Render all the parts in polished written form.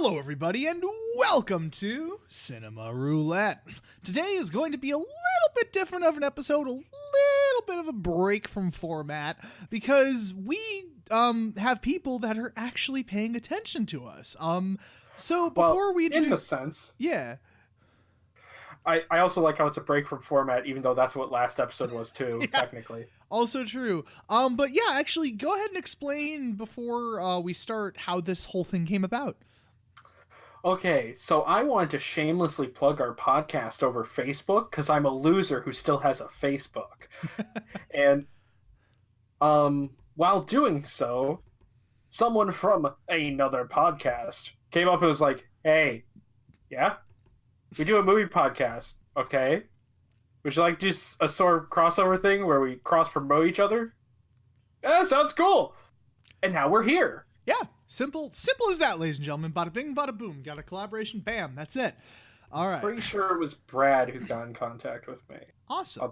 Hello, everybody, and welcome to Cinema Roulette. Today is going to be a little bit different of an episode, a little bit of a break from format, because we have people that are actually paying attention to us. So before we introduce, in a sense, yeah. I also like how it's a break from format, even though that's what last episode was too, Yeah. technically. Also true. But yeah, actually, go ahead and explain before we start how this whole thing came about. Okay, so I wanted to shamelessly plug our podcast over Facebook because I'm a loser who still has a Facebook. And while doing so, someone from another podcast came up and was like, "Hey, yeah, we do a movie podcast, okay? Would you like just a sort of crossover thing where we cross-promote each other?" Yeah, sounds cool. And now we're here. Yeah, simple as that, ladies and gentlemen. Bada bing, bada boom. Got a collaboration, bam, that's it. All right. Pretty sure it was Brad who got in contact with me. Awesome.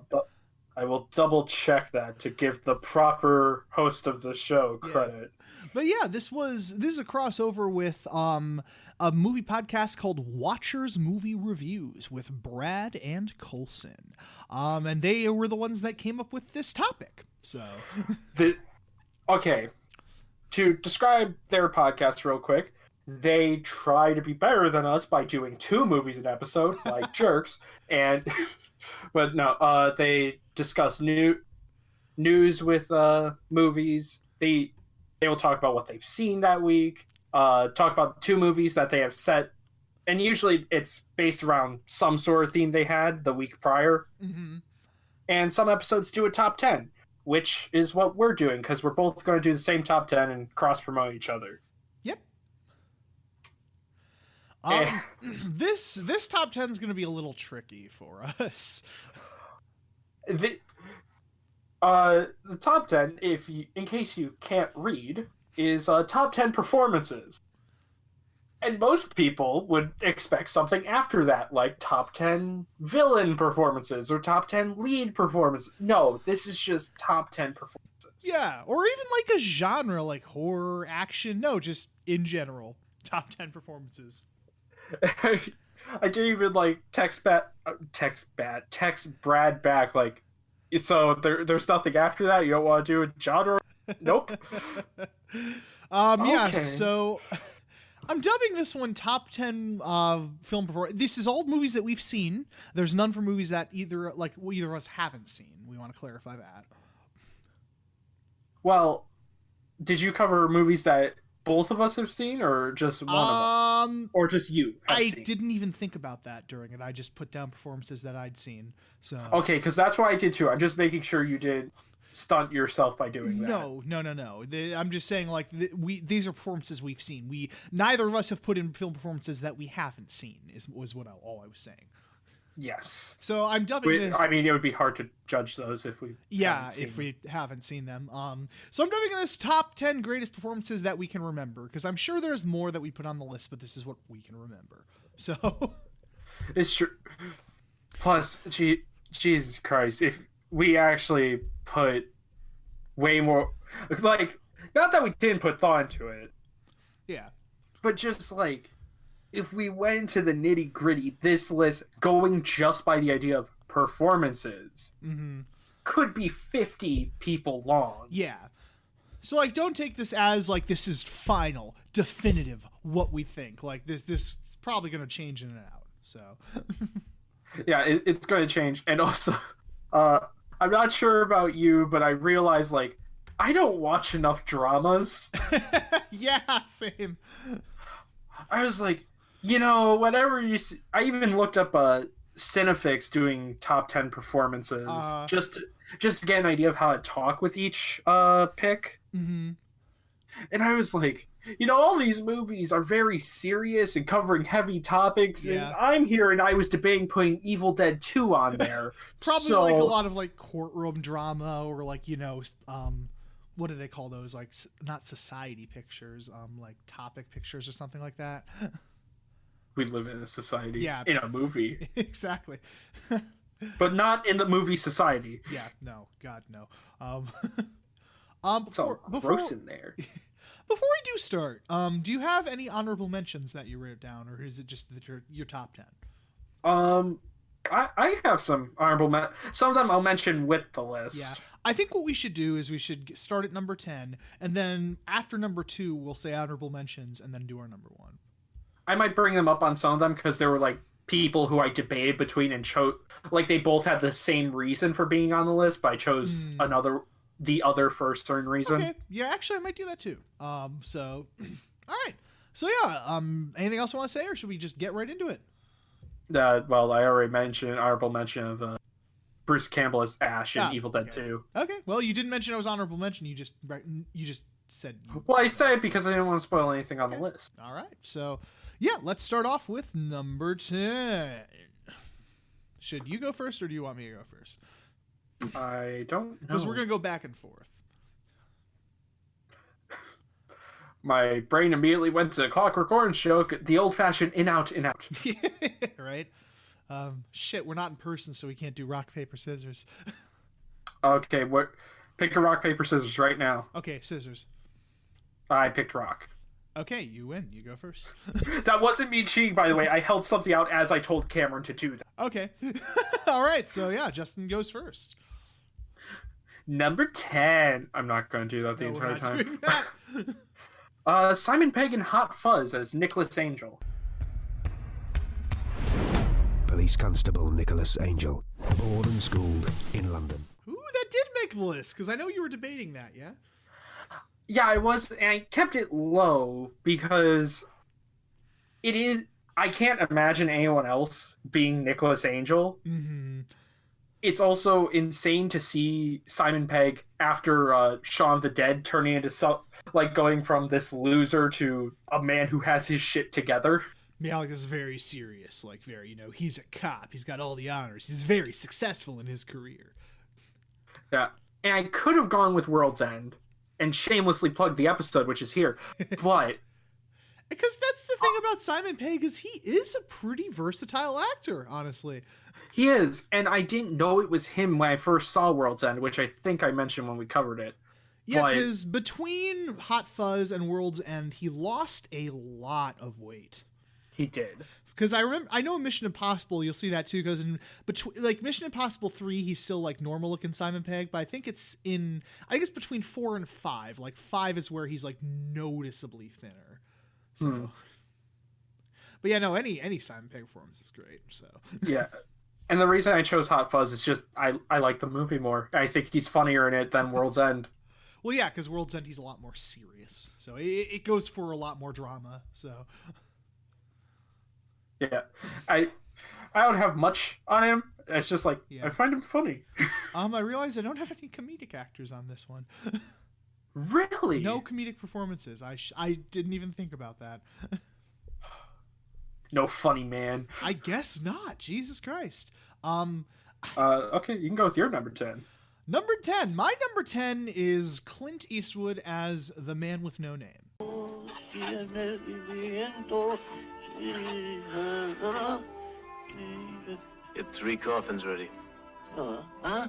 I will double check that to give the proper host of the show credit. Yeah. But yeah, this is a crossover with a movie podcast called Watchers Movie Reviews with Brad and Colson. And they were the ones that came up with this topic. So okay. To describe their podcast real quick, they try to be better than us by doing 2 movies an episode, like jerks, but no, they discuss news with movies. They will talk about what they've seen that week, talk about 2 movies that they have set, and usually it's based around some sort of theme they had the week prior. Mm-hmm. And some episodes do a top 10. Which is what we're doing, because we're both going to do the same top 10 and cross-promote each other. Yep. This top 10 is going to be a little tricky for us. The top 10, in case you can't read, is top 10 performances. And most people would expect something after that, like top 10 villain performances or top 10 lead performances. No, this is just top 10 performances. Yeah, or even like a genre, like horror, action. No, just in general, top 10 performances. I didn't even like text Brad back like, so there's nothing after that? You don't want to do a genre? Nope. Yeah, Okay. so I'm dubbing this one top 10 film performance. This is all movies that we've seen. There's none for movies that either of us haven't seen. We want to clarify that. Well, did you cover movies that both of us have seen, or just one of them? Or just you have seen? Didn't even think about that during it. I just put down performances that I'd seen. So okay, because that's what I did too. I'm just making sure you did stunt yourself by doing that. No. I'm just saying, like, these are performances we've seen. Neither of us have put in film performances that we haven't seen. Was all I was saying. Yes. So I'm dubbing. I mean, it would be hard to judge those if we. Haven't seen them. So I'm dubbing this top 10 greatest performances that we can remember, because I'm sure there's more that we put on the list, but this is what we can remember. So. It's true. Plus, Jesus Christ, if we actually put way more, like, not that we didn't put thought into it, yeah, but just like, if we went into the nitty gritty, this list going just by the idea of performances could be 50 people long. Yeah. So, like, don't take this as like this is final, definitive what we think. Like, this is probably going to change in and out. So. Yeah, it's going to change, and also, I'm not sure about you, but I realize, like, I don't watch enough dramas. Yeah, same. I was like, whatever you see, I even looked up Cinefix doing top 10 performances just to get an idea of how to talk with each pick. Mm-hmm. And I was like, all these movies are very serious and covering heavy topics, and I'm here and I was debating putting Evil Dead 2 on there. Probably like a lot of like courtroom drama, or like, what do they call those? Like, not society pictures, like topic pictures or something like that. We live in a society. Yeah. In a movie. Exactly. But not in the movie society. Yeah, no. God, no. It's all gross in there. Before we do start, do you have any honorable mentions that you wrote down, or is it just your top 10? I have some honorable some of them I'll mention with the list. Yeah. I think what we should do is we should start at number 10, and then after number 2, we'll say honorable mentions, and then do our number 1. I might bring them up on some of them because there were like people who I debated between and chose, like they both had the same reason for being on the list, but I chose the other for a certain reason. Okay. Yeah, actually, I might do that too. So, all right. So yeah, anything else you want to say, or should we just get right into it? Well, I already mentioned honorable mention of Bruce Campbell as Ash in Evil Dead 2. Okay. Well, you didn't mention it was honorable mention. You just said. Well, I say it because I didn't want to spoil anything on the list. All right. So, yeah, let's start off with number 10. Should you go first, or do you want me to go first? I don't know. Because we're gonna go back and forth. My brain immediately went to Clockwork Orange joke, the old-fashioned in out. Right. Shit, we're not in person, so we can't do rock, paper, scissors. Okay, pick a rock, paper, scissors right now. Okay, scissors. I picked rock. Okay, you win. You go first. That wasn't me cheating, by the way. I held something out as I told Cameron to do that. Okay. All right, so yeah, Justin goes first. Number 10. I'm not going to do that the entire time. Simon Pegg in Hot Fuzz as Nicholas Angel. Police Constable Nicholas Angel, born and schooled in London. Ooh, that did make the list, because I know you were debating that, yeah? Yeah, I was, and I kept it low because it is... I can't imagine anyone else being Nicholas Angel. Mm-hmm. It's also insane to see Simon Pegg after Shaun of the Dead turning into going from this loser to a man who has his shit together. Yeah, like this is very serious, like very, he's a cop, he's got all the honors, he's very successful in his career. Yeah, and I could have gone with World's End and shamelessly plugged the episode, which is here, but... Because that's the thing about Simon Pegg, is he is a pretty versatile actor, honestly. He is, and I didn't know it was him when I first saw World's End, which I think I mentioned when we covered it. Yeah, because between Hot Fuzz and World's End, he lost a lot of weight. He did. Because I know Mission Impossible, you'll see that too, because in Mission Impossible 3, he's still like normal looking Simon Pegg, but I think it's between 4 and 5. Like 5 is where he's like noticeably thinner. So, but yeah, no, any Simon Pegg performance is great. So yeah, and the reason I chose Hot Fuzz is just I like the movie more. I think he's funnier in it than World's End. Well, yeah, because World's End he's a lot more serious, so it goes for a lot more drama. So yeah, I don't have much on him. It's just like I find him funny. I realize I don't have any comedic actors on this one. Really? No comedic performances. I didn't even think about that. No funny man. I guess not. Jesus Christ. Okay, you can go with your number 10. Number 10. My number 10 is Clint Eastwood as the man with no name. Get 3 coffins ready. Huh?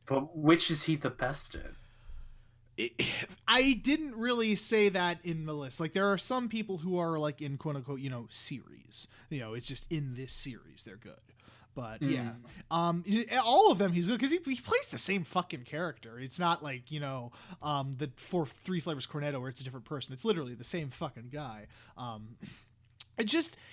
But which is he the best in? I didn't really say that in the list. Like, there are some people who are like in quote unquote, series. It's just in this series they're good. But yeah, all of them he's good because he plays the same fucking character. It's not like the Three Flavors Cornetto where it's a different person. It's literally the same fucking guy.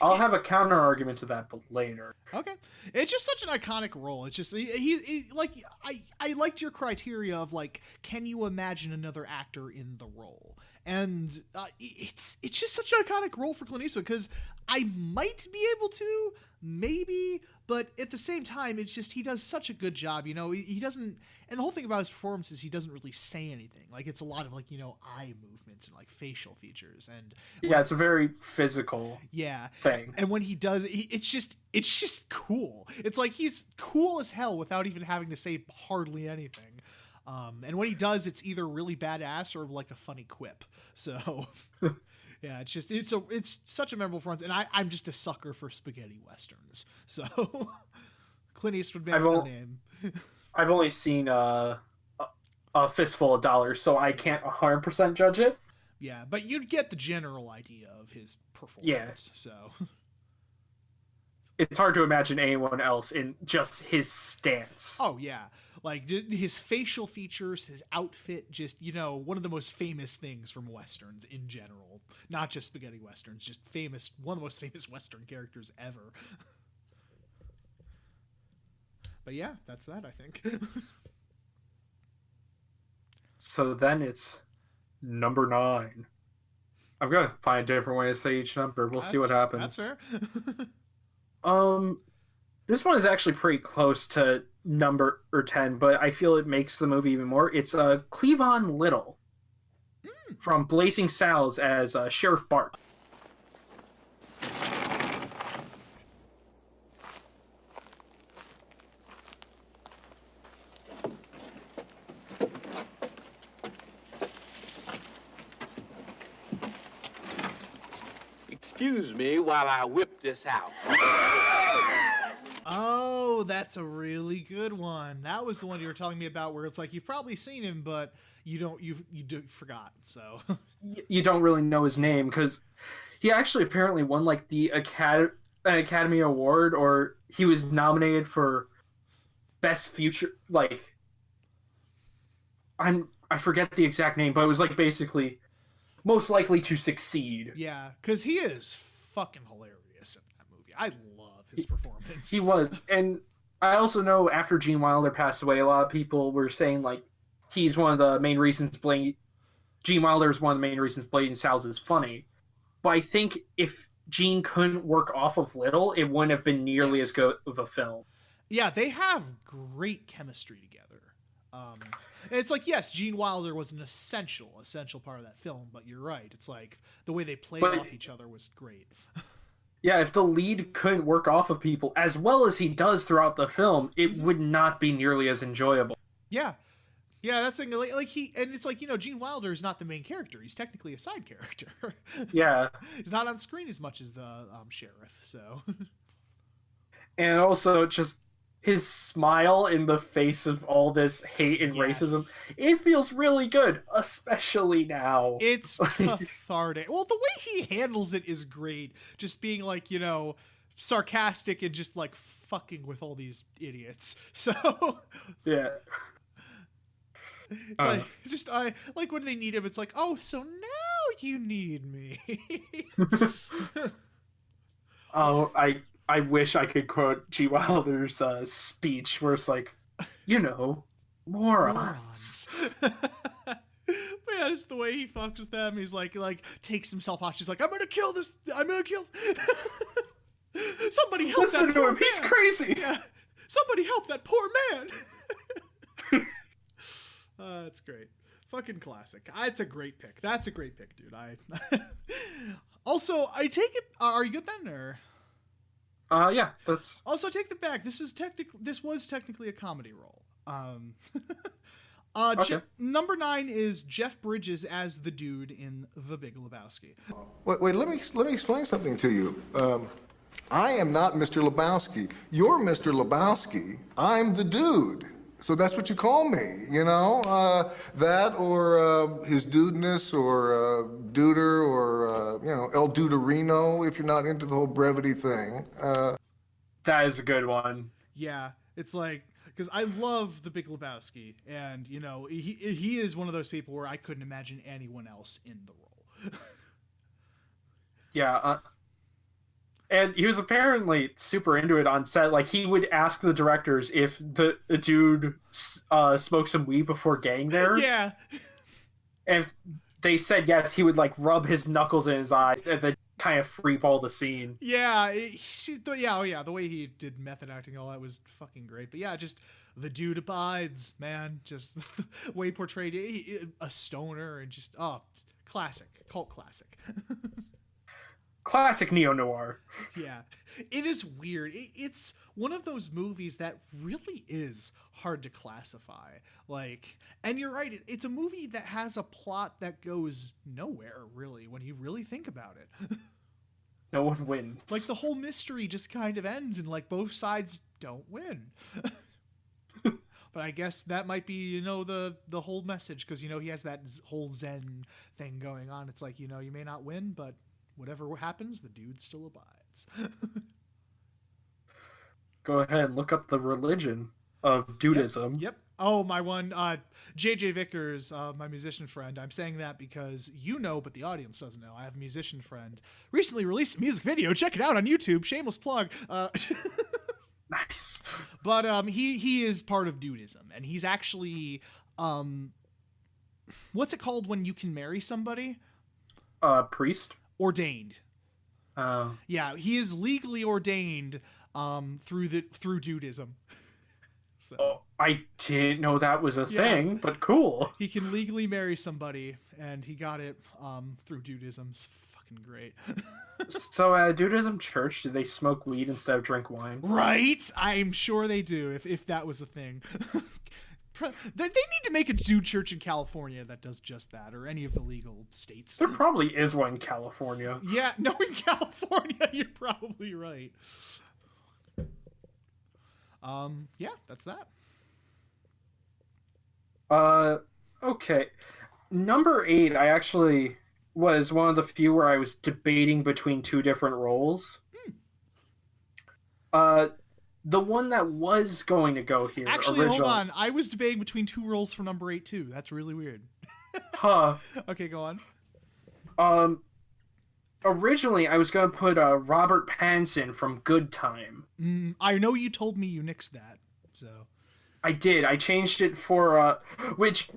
I'll have a counter argument to that, but later. Okay, it's just such an iconic role. It's just he like I liked your criteria of like, can you imagine another actor in the role? And it's just such an iconic role for Clint Eastwood because I might be able to, maybe, but at the same time, it's just he does such a good job. He doesn't, and the whole thing about his performance is he doesn't really say anything. Like, it's a lot of like eye movements and like facial features, and it's a very physical thing. And when he does, it's just cool. It's like he's cool as hell without even having to say hardly anything. And when he does, it's either really badass or like a funny quip. So, yeah, it's such a memorable performance, and I'm just a sucker for spaghetti westerns. So, Clint Eastwood man's no name. I've only seen a Fistful of Dollars, so I can't 100% judge it. Yeah, but you'd get the general idea of his performance. Yeah. So it's hard to imagine anyone else in just his stance. Oh yeah, like his facial features, his outfit, just one of the most famous things from westerns in general, not just spaghetti westerns, just one of the most famous western characters ever. But yeah, that's that, I think. So then it's number 9. I'm gonna find a different way to say each number. We'll see what happens. That's fair. This one is actually pretty close to number 10, but I feel it makes the movie even more. It's Cleavon Little from Blazing Saddles as Sheriff Bart. Excuse me while I whip this out. Oh, that's a really good one. That was the one you were telling me about, where it's like you've probably seen him, but you forgot. So you don't really know his name because he actually apparently won like the Academy Award, or he was nominated for Best Future. Like I forget the exact name, but it was like basically most likely to succeed. Yeah, because he is fucking hilarious in that movie. I love his performance. He was. And I also know after Gene Wilder passed away, a lot of people were saying like he's one of the main reasons Gene Wilder is one of the main reasons Blazing Saddles is funny. But I think if Gene couldn't work off of Little, it wouldn't have been nearly as good of a film. Yeah, they have great chemistry together. It's like, yes, Gene Wilder was an essential part of that film, but you're right. It's like the way they played off each other was great. Yeah, if the lead couldn't work off of people as well as he does throughout the film, it would not be nearly as enjoyable. Yeah. Yeah, that's the thing. Like and it's like, Gene Wilder is not the main character. He's technically a side character. Yeah. He's not on screen as much as the sheriff, so. And also just his smile in the face of all this hate and racism, it feels really good, especially now. It's cathartic. Well, the way he handles it is great. Just being like, sarcastic and just like fucking with all these idiots. So yeah. It's I like when they need him, it's like, oh, so now you need me. Oh, I wish I could quote G. Wilder's speech where it's like, morons. But yeah, just the way he fucks with them. He's like takes himself off. She's like, I'm gonna kill. Somebody help Listen that to poor him. man. He's crazy. Yeah. Somebody help that poor man. That's great. Fucking classic. It's a great pick. That's a great pick, dude. Also, I take it. Are you good then, or? Yeah, that's. Also, take that back. This was technically a comedy role. Okay. Number 9 is Jeff Bridges as the dude in The Big Lebowski. Wait. Let me explain something to you. I am not Mr. Lebowski. You're Mr. Lebowski. I'm the dude. So that's what you call me, that or his dudeness or duder or, El Duderino if you're not into the whole brevity thing. That is a good one. Yeah, it's like, because I love The Big Lebowski, and, he is one of those people where I couldn't imagine anyone else in the role. Yeah, and he was apparently super into it on set. Like, he would ask the directors if the dude smoked some weed before getting there. Yeah. And if they said yes, he would, like, rub his knuckles in his eyes and then kind of freeball the scene. Yeah, the way he did method acting, all that was fucking great. But yeah, just the dude abides, man. Just the way he portrayed a stoner and just, classic. Cult classic. Classic neo-noir. Yeah, it is weird. It's one of those movies that really is hard to classify. Like, and you're right, it's a movie that has a plot that goes nowhere, really, when you really think about it. No one wins. Like, the whole mystery just kind of ends, and, like, both sides don't win. But I guess that might be, you know, the whole message, because, you know, he has that whole Zen thing going on. It's like, you know, you may not win, but whatever happens, the dude still abides. Go ahead and look up the religion of dudism. Yep. Oh, my one, JJ Vickers, my musician friend. I'm saying that because you know, but the audience doesn't know. I have a musician friend. Recently released a music video. Check it out on YouTube. Shameless plug. Nice. But he is part of dudism, and he's actually what's it called when you can marry somebody? Priest. Ordained. Yeah, he is legally ordained through dudism. So Oh, I didn't know that was a thing, but cool. he can legally marry somebody, and he got it through dudism. It's fucking great. So at a dudism church, do they smoke weed instead of drink wine? Right? I'm sure they do, if that was a thing. They need to make a dude church in California that does just that, or any of the legal states. There probably is one in California. Yeah, no, in California, you're probably right. Yeah, that's that. Okay. Number 8, I actually was one of the few where I was debating between two different roles. The one that was going to go here. Actually, hold on. I was debating between two roles for number 8 too. That's really weird. Huh. Okay, go on. Originally, I was going to put Robert Pattinson from Good Time. I know you told me you nixed that, so. I did. I changed it for, which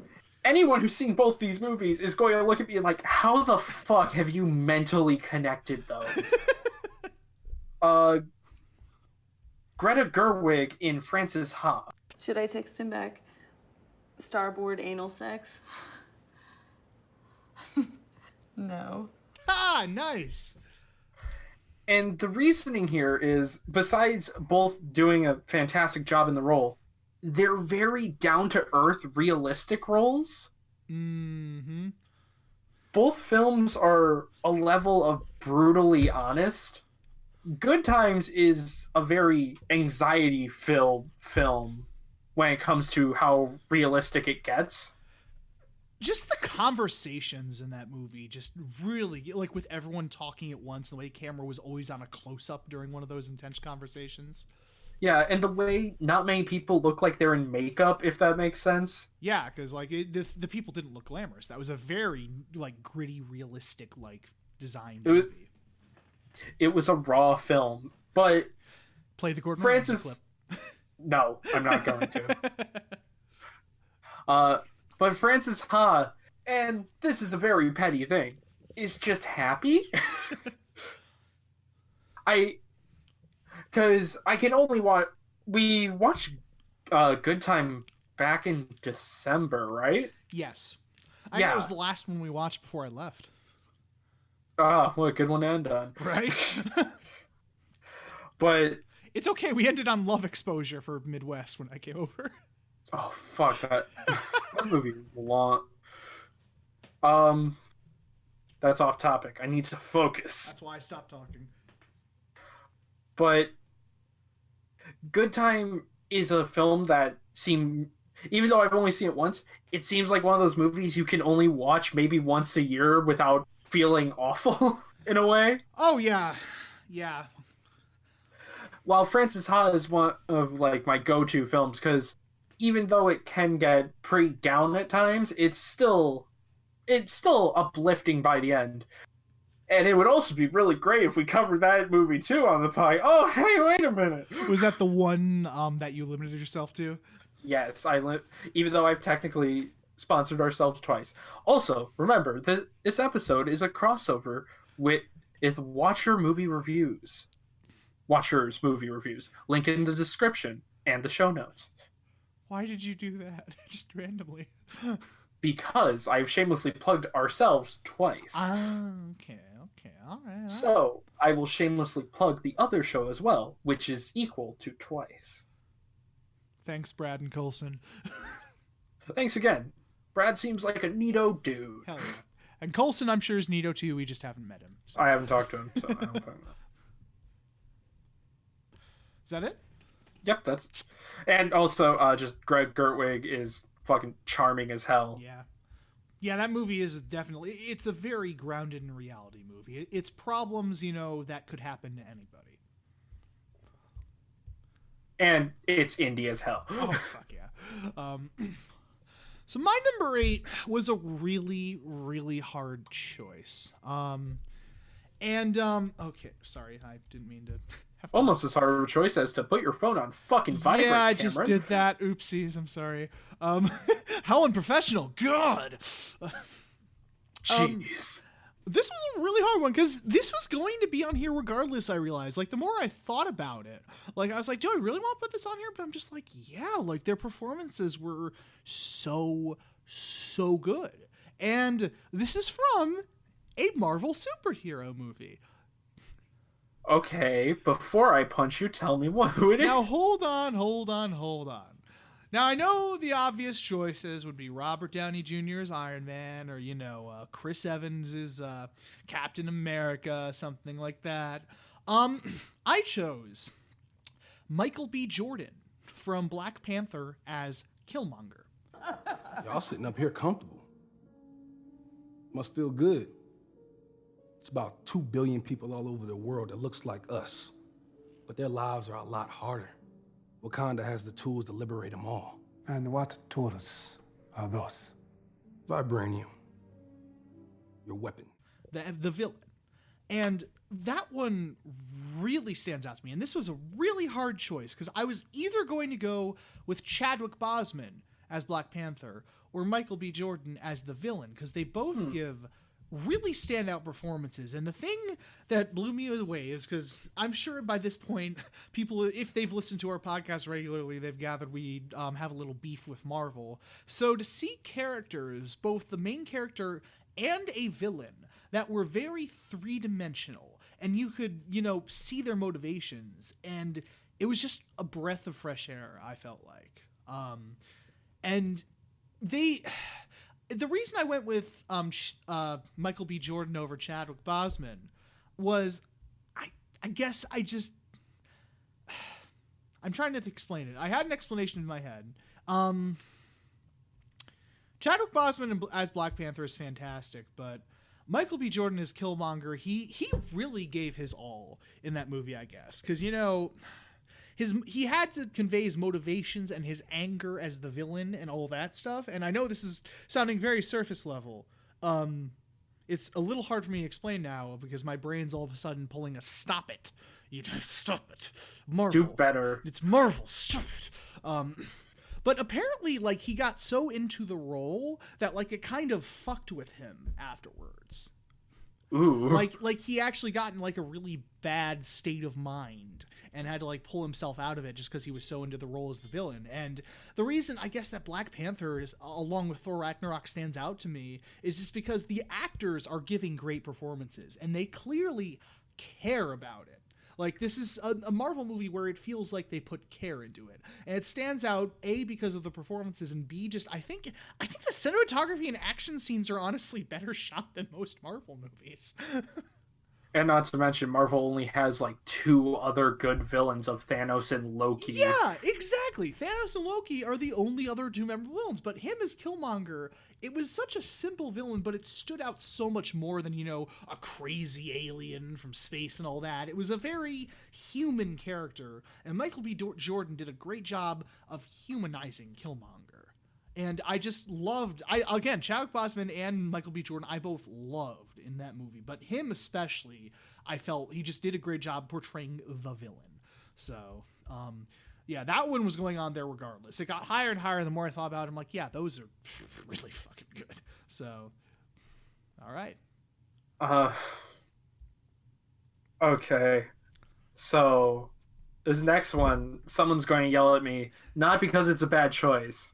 anyone who's seen both these movies is going to look at me like, how the fuck have you mentally connected those? Greta Gerwig in Frances Ha. Should I text him back? Starboard anal sex? No. Ah, nice. And the reasoning here is, besides both doing a fantastic job in the role, they're very down-to-earth, realistic roles. Mm-hmm. Both films are a level of brutally honest. Good Times is a very anxiety-filled film when it comes to how realistic it gets. Just the conversations in that movie just really, like, with everyone talking at once, the way the camera was always on a close-up during one of those intense conversations. Yeah, and the way not many people look like they're in makeup, if that makes sense. Yeah, because, like, the people didn't look glamorous. That was a very, like, gritty, realistic, like, design movie. It was a raw film, but... Play the Gordon Francis... clip. No, I'm not going to. But Frances Ha, and this is a very petty thing, is just happy. Because I can only watch... We watched Good Time back in December, right? Yes. I think that was the last one we watched before I left. Ah, what a good one to end on. Right? But... It's okay, we ended on Love Exposure for Midwest when I came over. Oh, fuck, that movie is long. That's off topic. I need to focus. That's why I stopped talking. But Good Time is a film that even though I've only seen it once, it seems like one of those movies you can only watch maybe once a year without feeling awful, in a way. Oh, yeah. Yeah. While Frances Ha is one of, like, my go-to films, because even though it can get pretty down at times, it's still uplifting by the end. And it would also be really great if we covered that movie too on the pie. Oh, hey, wait a minute. Was that the one that you limited yourself to? Yes, even though I've technically sponsored ourselves twice. Also, remember, this episode is a crossover with Watchers Movie Reviews. Link in the description and the show notes. Why did you do that? Just randomly. Because I've shamelessly plugged ourselves twice. Okay, all right. So, I will shamelessly plug the other show as well, which is equal to twice. Thanks, Brad and Coulson. Thanks again. Brad seems like a neato dude. Hell yeah. And Coulson, I'm sure, is neato too. We just haven't met him. So. I haven't talked to him, so I don't fucking know. Is that it? Yep, that's... And also, just Greg Gerwig is fucking charming as hell. Yeah. Yeah, that movie is definitely... It's a very grounded in reality movie. It's problems, that could happen to anybody. And it's indie as hell. Oh, fuck yeah. So my number 8 was a really, really hard choice. Okay, sorry, I didn't mean to... Almost as hard of a choice as to put your phone on fucking vibrate, Yeah, I Cameron. just did that. Oopsies, I'm sorry. How unprofessional. God. Jeez. This was a really hard one because this was going to be on here regardless, I realized. Like, the more I thought about it, like, I was like, do I really want to put this on here? But I'm just like, yeah, like, their performances were so good. And this is from a Marvel superhero movie. Okay, before I punch you, tell me who it is. Now, hold on. Now, I know the obvious choices would be Robert Downey Jr. as Iron Man, or, Chris Evans as Captain America, something like that. I chose Michael B. Jordan from Black Panther as Killmonger. Y'all sitting up here comfortable. Must feel good. It's about 2 billion people all over the world that looks like us, but their lives are a lot harder. Wakanda has the tools to liberate them all. And what tools are those? Vibranium. Your weapon. The villain. And that one really stands out to me. And this was a really hard choice because I was either going to go with Chadwick Boseman as Black Panther or Michael B. Jordan as the villain because they both give really standout performances. And the thing that blew me away is because I'm sure by this point, people, if they've listened to our podcast regularly, they've gathered we have a little beef with Marvel. So to see characters, both the main character and a villain, that were very three-dimensional, and you could, see their motivations, and it was just a breath of fresh air, I felt like. And the reason I went with Michael B. Jordan over Chadwick Boseman was, I guess I just... I'm trying to explain it. I had an explanation in my head. Chadwick Boseman as Black Panther is fantastic, but Michael B. Jordan as Killmonger, he really gave his all in that movie, I guess. Because, he had to convey his motivations and his anger as the villain and all that stuff. And I know this is sounding very surface level. It's a little hard for me to explain now because my brain's all of a sudden pulling a stop it. Stop it. Marvel. Do better. It's Marvel. Stop it. But apparently, he got so into the role that, it kind of fucked with him afterwards. Ooh. Like he actually got in, a really bad state of mind and had to, pull himself out of it just because he was so into the role as the villain. And the reason, I guess, that Black Panther, is, along with Thor Ragnarok, stands out to me is just because the actors are giving great performances, and they clearly care about it. This is a Marvel movie where it feels like they put care into it. And it stands out, A, because of the performances, and B, just, I think the cinematography and action scenes are honestly better shot than most Marvel movies. And not to mention, Marvel only has, 2 other good villains of Thanos and Loki. Yeah, exactly. Thanos and Loki are the only other 2 memorable villains, but him as Killmonger, it was such a simple villain, but it stood out so much more than, a crazy alien from space and all that. It was a very human character, and Michael B. Jordan did a great job of humanizing Killmonger. And I just loved, again, Chadwick Boseman and Michael B. Jordan, I both loved in that movie. But him especially, I felt he just did a great job portraying the villain. So, yeah, that one was going on there regardless. It got higher and higher the more I thought about it. I'm like, yeah, those are really fucking good. So, all right. Okay. So, this next one, someone's going to yell at me, not because it's a bad choice,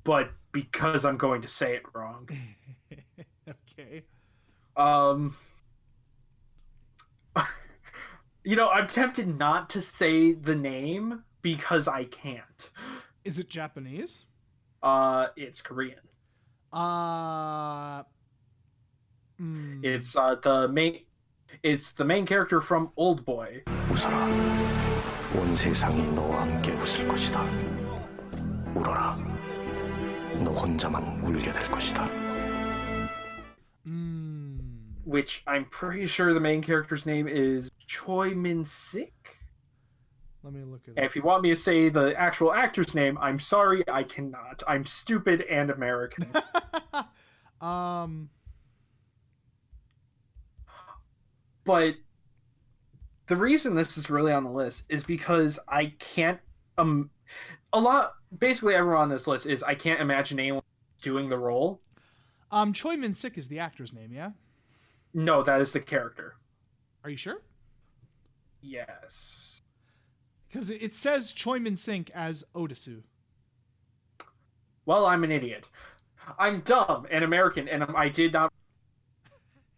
but because I'm going to say it wrong. Okay. I'm tempted not to say the name because I can't. Is it Japanese? It's Korean. I It's the main character from Old Boy. 웃어라. 온 세상이 너와 함께 웃을 것이다. 울어라. 너 혼자만 울게 될 것이다. Which I'm pretty sure the main character's name is Choi Min-sik. Let me look at And if you want me to say the actual actor's name, I'm sorry, I cannot. I'm stupid and American. But the reason this is really on the list is because I can't basically everyone on this list is I can't imagine anyone doing the role. Choi Min-sik is the actor's name, yeah? No, that is the character. Are you sure? Yes. Because it says Choi Min-sik as Odesu. Well, I'm an idiot. I'm dumb and American, and I did not...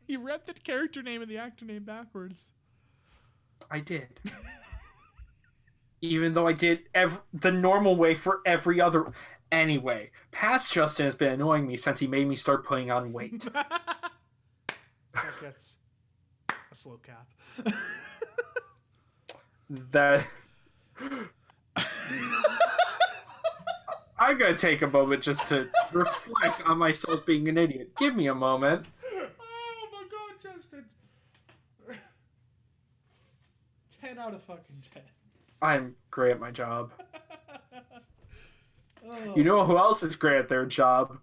You read the character name and the actor name backwards. I did. Even though I did the normal way for every other... Anyway, past Justin has been annoying me since he made me start putting on weight. That gets a slow cap. That... I'm gonna take a moment just to reflect on myself being an idiot. Give me a moment. Oh my god, Justin. 10 out of fucking 10. I'm great at my job. Oh. You know who else is great at their job?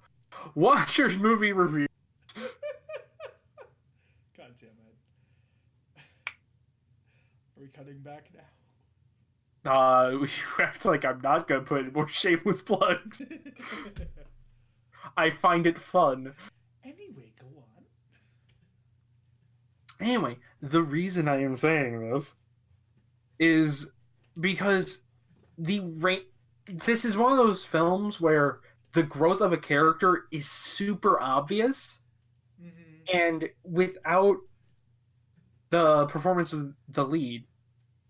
Watchers movie review. God damn it. Are we cutting back now? You act like I'm not gonna put in more shameless plugs. I find it fun. Anyway, go on. Anyway, the reason I am saying this is because this is one of those films where the growth of a character is super obvious, and without the performance of the lead,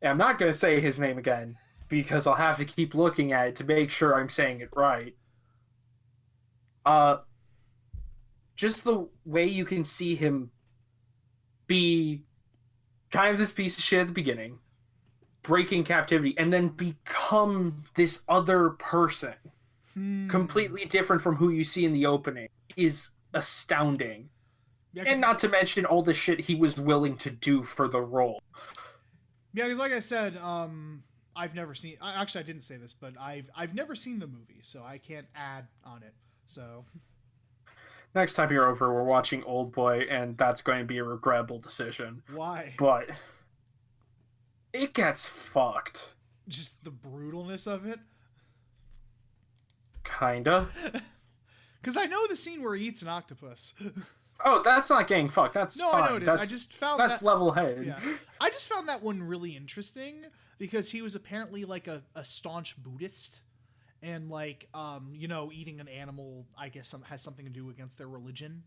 and I'm not going to say his name again because I'll have to keep looking at it to make sure I'm saying it right. Just the way you can see him be kind of this piece of shit at the beginning, breaking captivity, and then become this other person, completely different from who you see in the opening, is astounding. Yeah, and not to mention all the shit he was willing to do for the role. Yeah, because like I said, I've never seen... Actually, I didn't say this, but I've never seen the movie, so I can't add on it. So... Next time you're over, we're watching Old Boy, and that's going to be a regrettable decision. Why? But it gets fucked. Just the brutalness of it? Kinda. Because I know the scene where he eats an octopus. Oh, that's not getting fucked. That's no, fine. I know it is. I just found that's level-headed. Yeah. I just found that one really interesting because he was apparently like a staunch Buddhist, and like eating an animal, I guess, has something to do against their religion.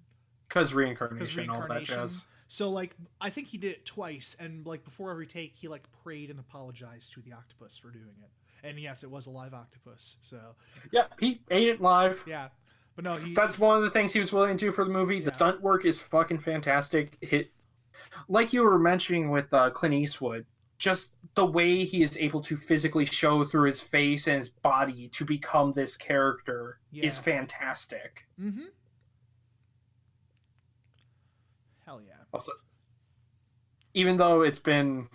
Because reincarnation, all that jazz. So like, I think he did it twice, and like before every take, he like prayed and apologized to the octopus for doing it. And yes, it was a live octopus. So yeah, he ate it live. Yeah. But no, that's one of the things he was willing to do for the movie. Yeah. The stunt work is fucking fantastic. Like you were mentioning with Clint Eastwood, just the way he is able to physically show through his face and his body to become this character is fantastic. Mm-hmm. Hell yeah. Also, even though it's been,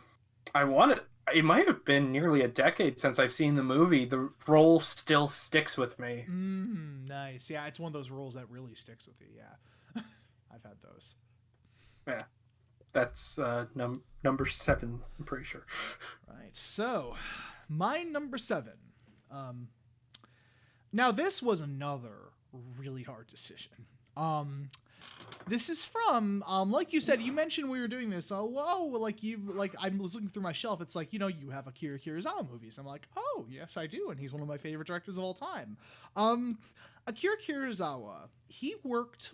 it might have been nearly a decade since I've seen the movie, the role still sticks with me. Nice. Yeah, it's one of those roles that really sticks with you. Yeah. I've had those. Yeah. That's number 7, I'm pretty sure. Right. So, my number 7. Now, this was another really hard decision. This is from, like you said, you mentioned we were doing this. I was looking through my shelf. It's like, you have Akira Kurosawa movies. I'm like, oh, yes, I do. And he's one of my favorite directors of all time. Akira Kurosawa, he worked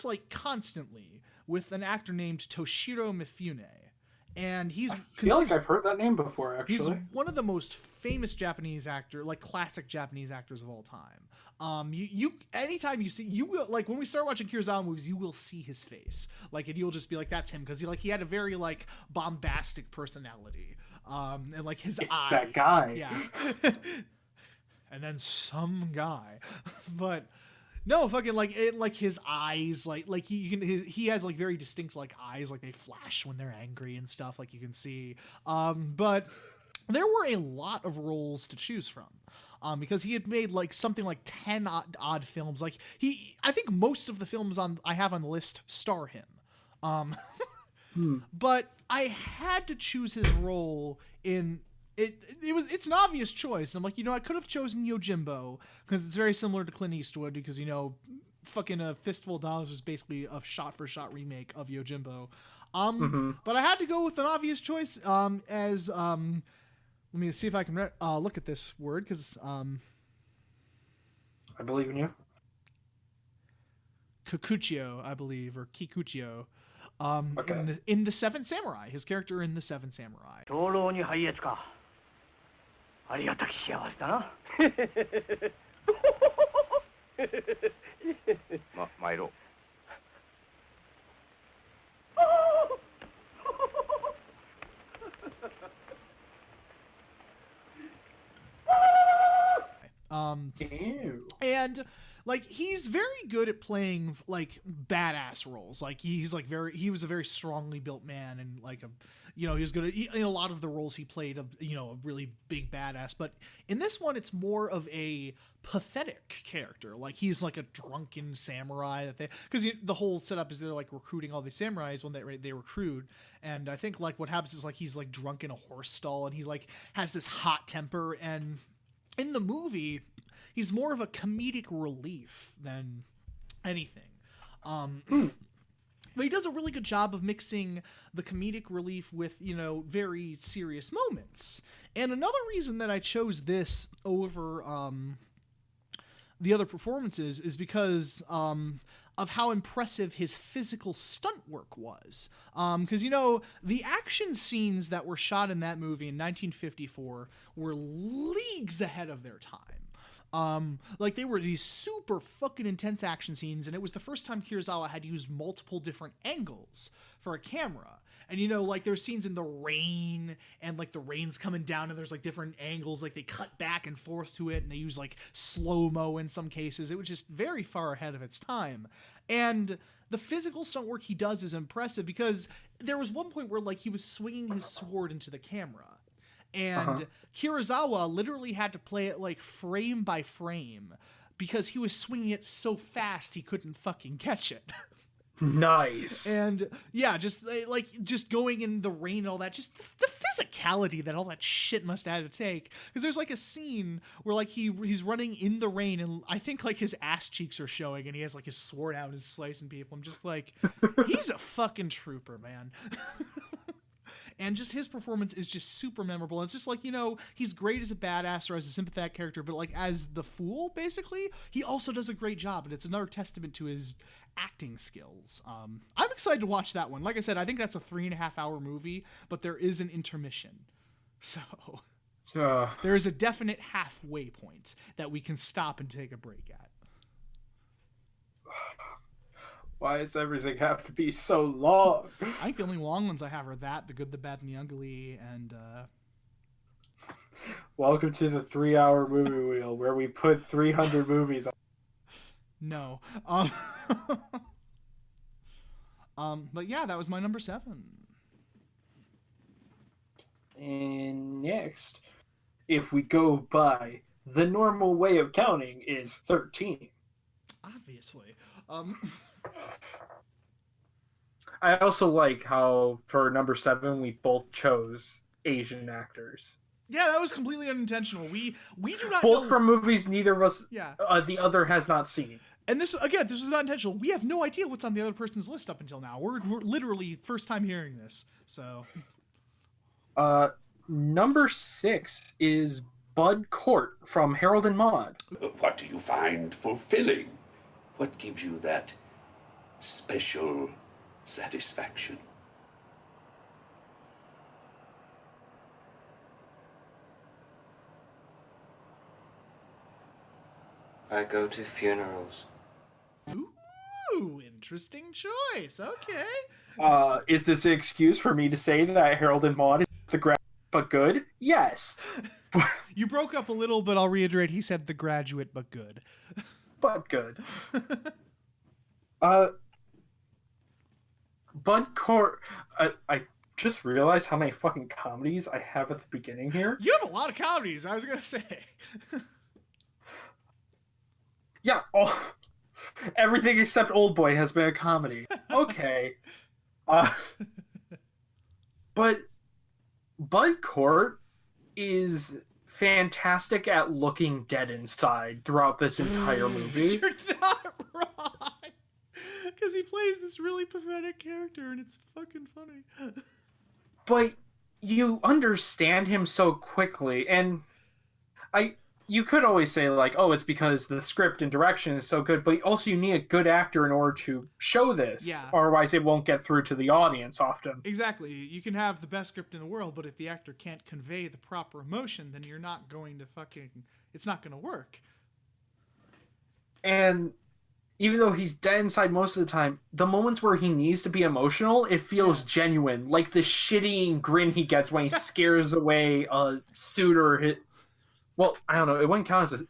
like constantly with an actor named Toshiro Mifune. And he's... I feel like I've heard that name before, actually. He's one of the most famous Japanese classic Japanese actors of all time. You anytime you see, you will, like, when we start watching Kurosawa movies, you will see his face, like, and you'll just be like, that's him, because he had a very, like, bombastic personality, and like his It's eye, that guy. yeah. And then some guy, but no, fucking, like, like his eyes, like he has like very distinct, like, eyes, like they flash when they're angry and stuff, like you can see. But there were a lot of roles to choose from, because he had made like something like 10 odd films. Like, I think most of the films I have on the list star him. But I had to choose his role in it. It's an obvious choice. I'm like, I could have chosen Yojimbo, because it's very similar to Clint Eastwood, because fucking A Fistful of Dollars is basically a shot-for-shot remake of Yojimbo. But I had to go with an obvious choice, as let me see if I can look at this word, because I believe in you. Kikuchio, I believe, or Kikuchio. Okay. In the Seven Samurai, his character in the Seven Samurai. 灯籠に拝謁か。ありがたき幸せだな。参ろう。Ew. And like, he's very good at playing like badass roles. Like, he was a very strongly built man, and like he was good at, in a lot of the roles he played, a really big badass. But in this one, it's more of a pathetic character. Like, he's like a drunken samurai because the whole setup is they're like recruiting all these samurais when they recruit. And I think like what happens is like he's like drunk in a horse stall, and he's like has this hot temper. And in the movie, he's more of a comedic relief than anything. But he does a really good job of mixing the comedic relief with, very serious moments. And another reason that I chose this over the other performances is because of how impressive his physical stunt work was. Because, the action scenes that were shot in that movie in 1954 were leagues ahead of their time. Like, they were these super fucking intense action scenes, and it was the first time Kurosawa had used multiple different angles for a camera. And, like, there's scenes in the rain, and, like, the rain's coming down, and there's, like, different angles. Like, they cut back and forth to it, and they use, like, slow-mo in some cases. It was just very far ahead of its time. And the physical stunt work he does is impressive, because there was one point where, like, he was swinging his sword into the camera. And Kurosawa literally had to play it, like, frame by frame, because he was swinging it so fast he couldn't fucking catch it. Nice. And yeah, just going in the rain and all that, just the physicality that all that shit must have had to take. Because there's like a scene where like he's running in the rain, and I think like his ass cheeks are showing, and he has like his sword out and is slicing people. I'm just like, he's a fucking trooper, man. And just his performance is just super memorable. And it's just like, he's great as a badass or as a sympathetic character, but like as the fool, basically, he also does a great job. And it's another testament to his acting skills. I'm excited to watch that one. Like I said, I think that's a 3.5-hour movie, but there is an intermission. So there is a definite halfway point that we can stop and take a break at. Why does everything have to be so long? I think the only long ones I have are that, The Good, the Bad, and the Ugly, and Welcome to the 3-hour movie wheel, where we put 300 movies on. No. But yeah, that was my number 7. And next, if we go by the normal way of counting, is 13. Obviously. I also like how for number 7 we both chose Asian actors. Yeah, that was completely unintentional. We do not both know... from movies neither of us, yeah, the other has not seen. And this is not intentional. We have no idea what's on the other person's list up until now. We're literally first time hearing this. So, number 6 is Bud Cort from Harold and Maude. What do you find fulfilling? What gives you that special satisfaction? I go to funerals. Ooh, interesting choice. Okay. Is this an excuse for me to say that Harold and Maude is the graduate but good? Yes. You broke up a little, but I'll reiterate. He said The Graduate, but good. But good. Bud Cort. I just realized how many fucking comedies I have at the beginning here. You have a lot of comedies, I was going to say. Yeah, everything except Old Boy has been a comedy. Okay. But Bud Cort is fantastic at looking dead inside throughout this entire movie. You're not wrong. Because he plays this really pathetic character, and it's fucking funny. But you understand him so quickly, and you could always say, like, oh, it's because the script and direction is so good, but also you need a good actor in order to show this. Yeah. Otherwise it won't get through to the audience often. Exactly. You can have the best script in the world, but if the actor can't convey the proper emotion, then you're not going to it's not going to work. And even though he's dead inside most of the time, the moments where he needs to be emotional, it feels genuine. Like the shitty grin he gets when he scares away a suitor. Well, I don't know. It wouldn't count as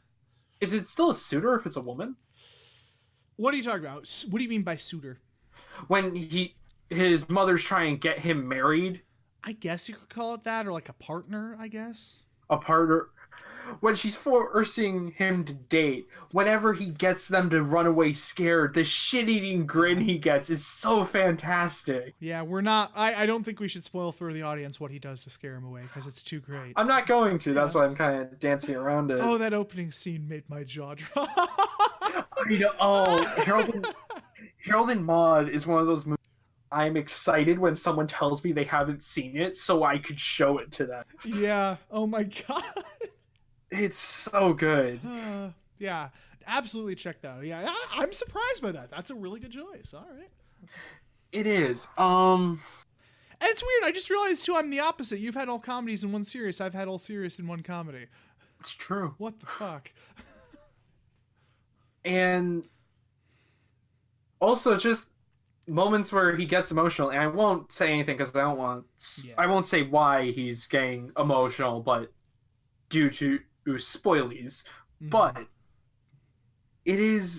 Is it still a suitor if it's a woman? What are you talking about? What do you mean by suitor? When his mother's trying to get him married. I guess you could call it that, or like a partner, I guess. A partner. When she's forcing him to date, whenever he gets them to run away scared, the shit-eating grin he gets is so fantastic. Yeah, we're not... I don't think we should spoil for the audience what he does to scare him away, because it's too great. I'm not going to. That's why I'm kind of dancing around it. Oh, that opening scene made my jaw drop. Harold and Maude is one of those movies I'm excited when someone tells me they haven't seen it so I could show it to them. Yeah. Oh, my God. It's so good. Yeah, absolutely check that out. Yeah, I'm surprised by that. That's a really good choice. All right. It is. And it's weird. I just realized, too, I'm the opposite. You've had all comedies in one series. I've had all serious in one comedy. It's true. What the fuck? And also just moments where he gets emotional. And I won't say anything because I don't want... Yeah. I won't say why he's getting emotional, but due to spoilies, but it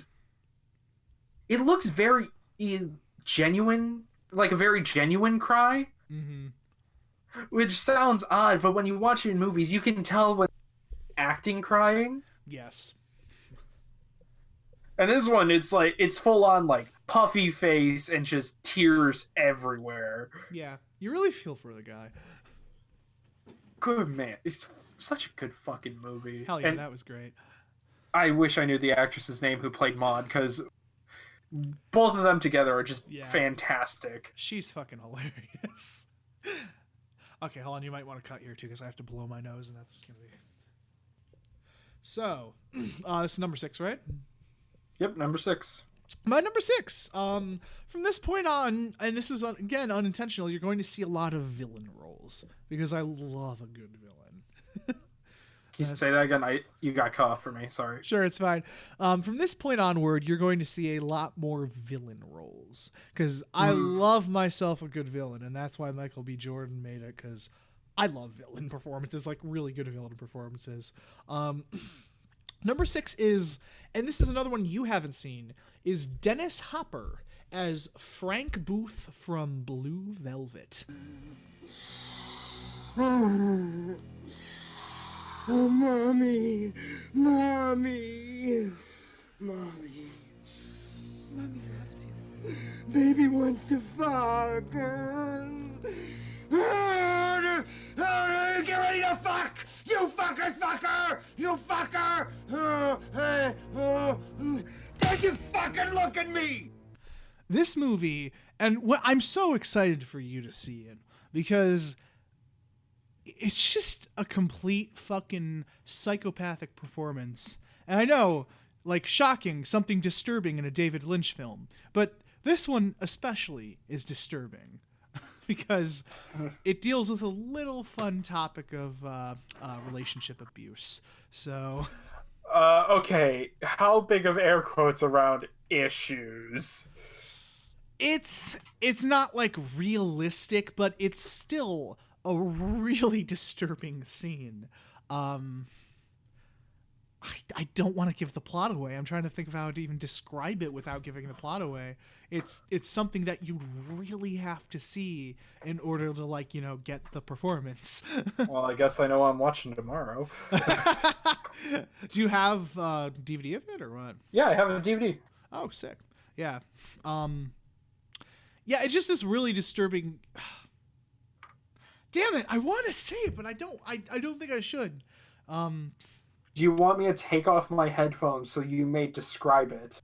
looks very genuine, like a very genuine cry, which sounds odd, but when you watch it in movies, you can tell when acting crying. Yes. And this one, it's full on like puffy face and just tears everywhere. Yeah, you really feel for the guy. Good man. It's such a good fucking movie. Hell yeah, and that was great. I wish I knew the actress's name who played Maude, because both of them together are just fantastic. She's fucking hilarious. Okay, hold on. You might want to cut here, too, because I have to blow my nose, and that's going to be... So, this is number 6, right? Yep, number 6. My number 6. From this point on, and this is, again, unintentional, you're going to see a lot of villain roles, because I love a good villain. Can you say that again? You got cut off for me. Sorry. Sure, it's fine. From this point onward, you're going to see a lot more villain roles, because I love myself a good villain, and that's why Michael B. Jordan made it, because I love villain performances, like really good villain performances. Number 6 is, and this is another one you haven't seen, is Dennis Hopper as Frank Booth from Blue Velvet. Oh, Mommy. Mommy. Mommy. Mommy loves you. Baby wants to fuck. Get ready to fuck! You fuckers fucker! You fucker! Don't you fucking look at me! This movie, and what I'm so excited for you to see it, because it's just a complete fucking psychopathic performance. And I know, like, shocking, something disturbing in a David Lynch film, but this one especially is disturbing because it deals with a little fun topic of relationship abuse. So, Okay, how big of air quotes around issues? It's not like realistic, but it's still a really disturbing scene. I don't want to give the plot away. I'm trying to think of how to even describe it without giving the plot away. It's something that you really have to see in order to, like, you know, get the performance. Well, I guess I know I'm watching tomorrow. Do you have DVD of it or what? Yeah, I have a DVD. Oh, sick. Yeah. Yeah, it's just this really disturbing. Damn it! I want to say it, but I don't. I don't think I should. Do you want me to take off my headphones so you may describe it?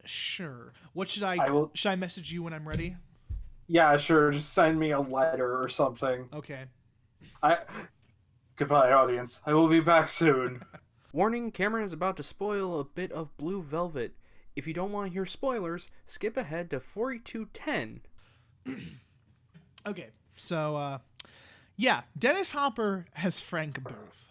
Sure. What should I should I message you when I'm ready? Yeah, sure. Just send me a letter or something. Okay. Goodbye, audience. I will be back soon. Warning, Cameron is about to spoil a bit of Blue Velvet. If you don't want to hear spoilers, skip ahead to 4210. Okay, so yeah, Dennis Hopper as Frank Booth.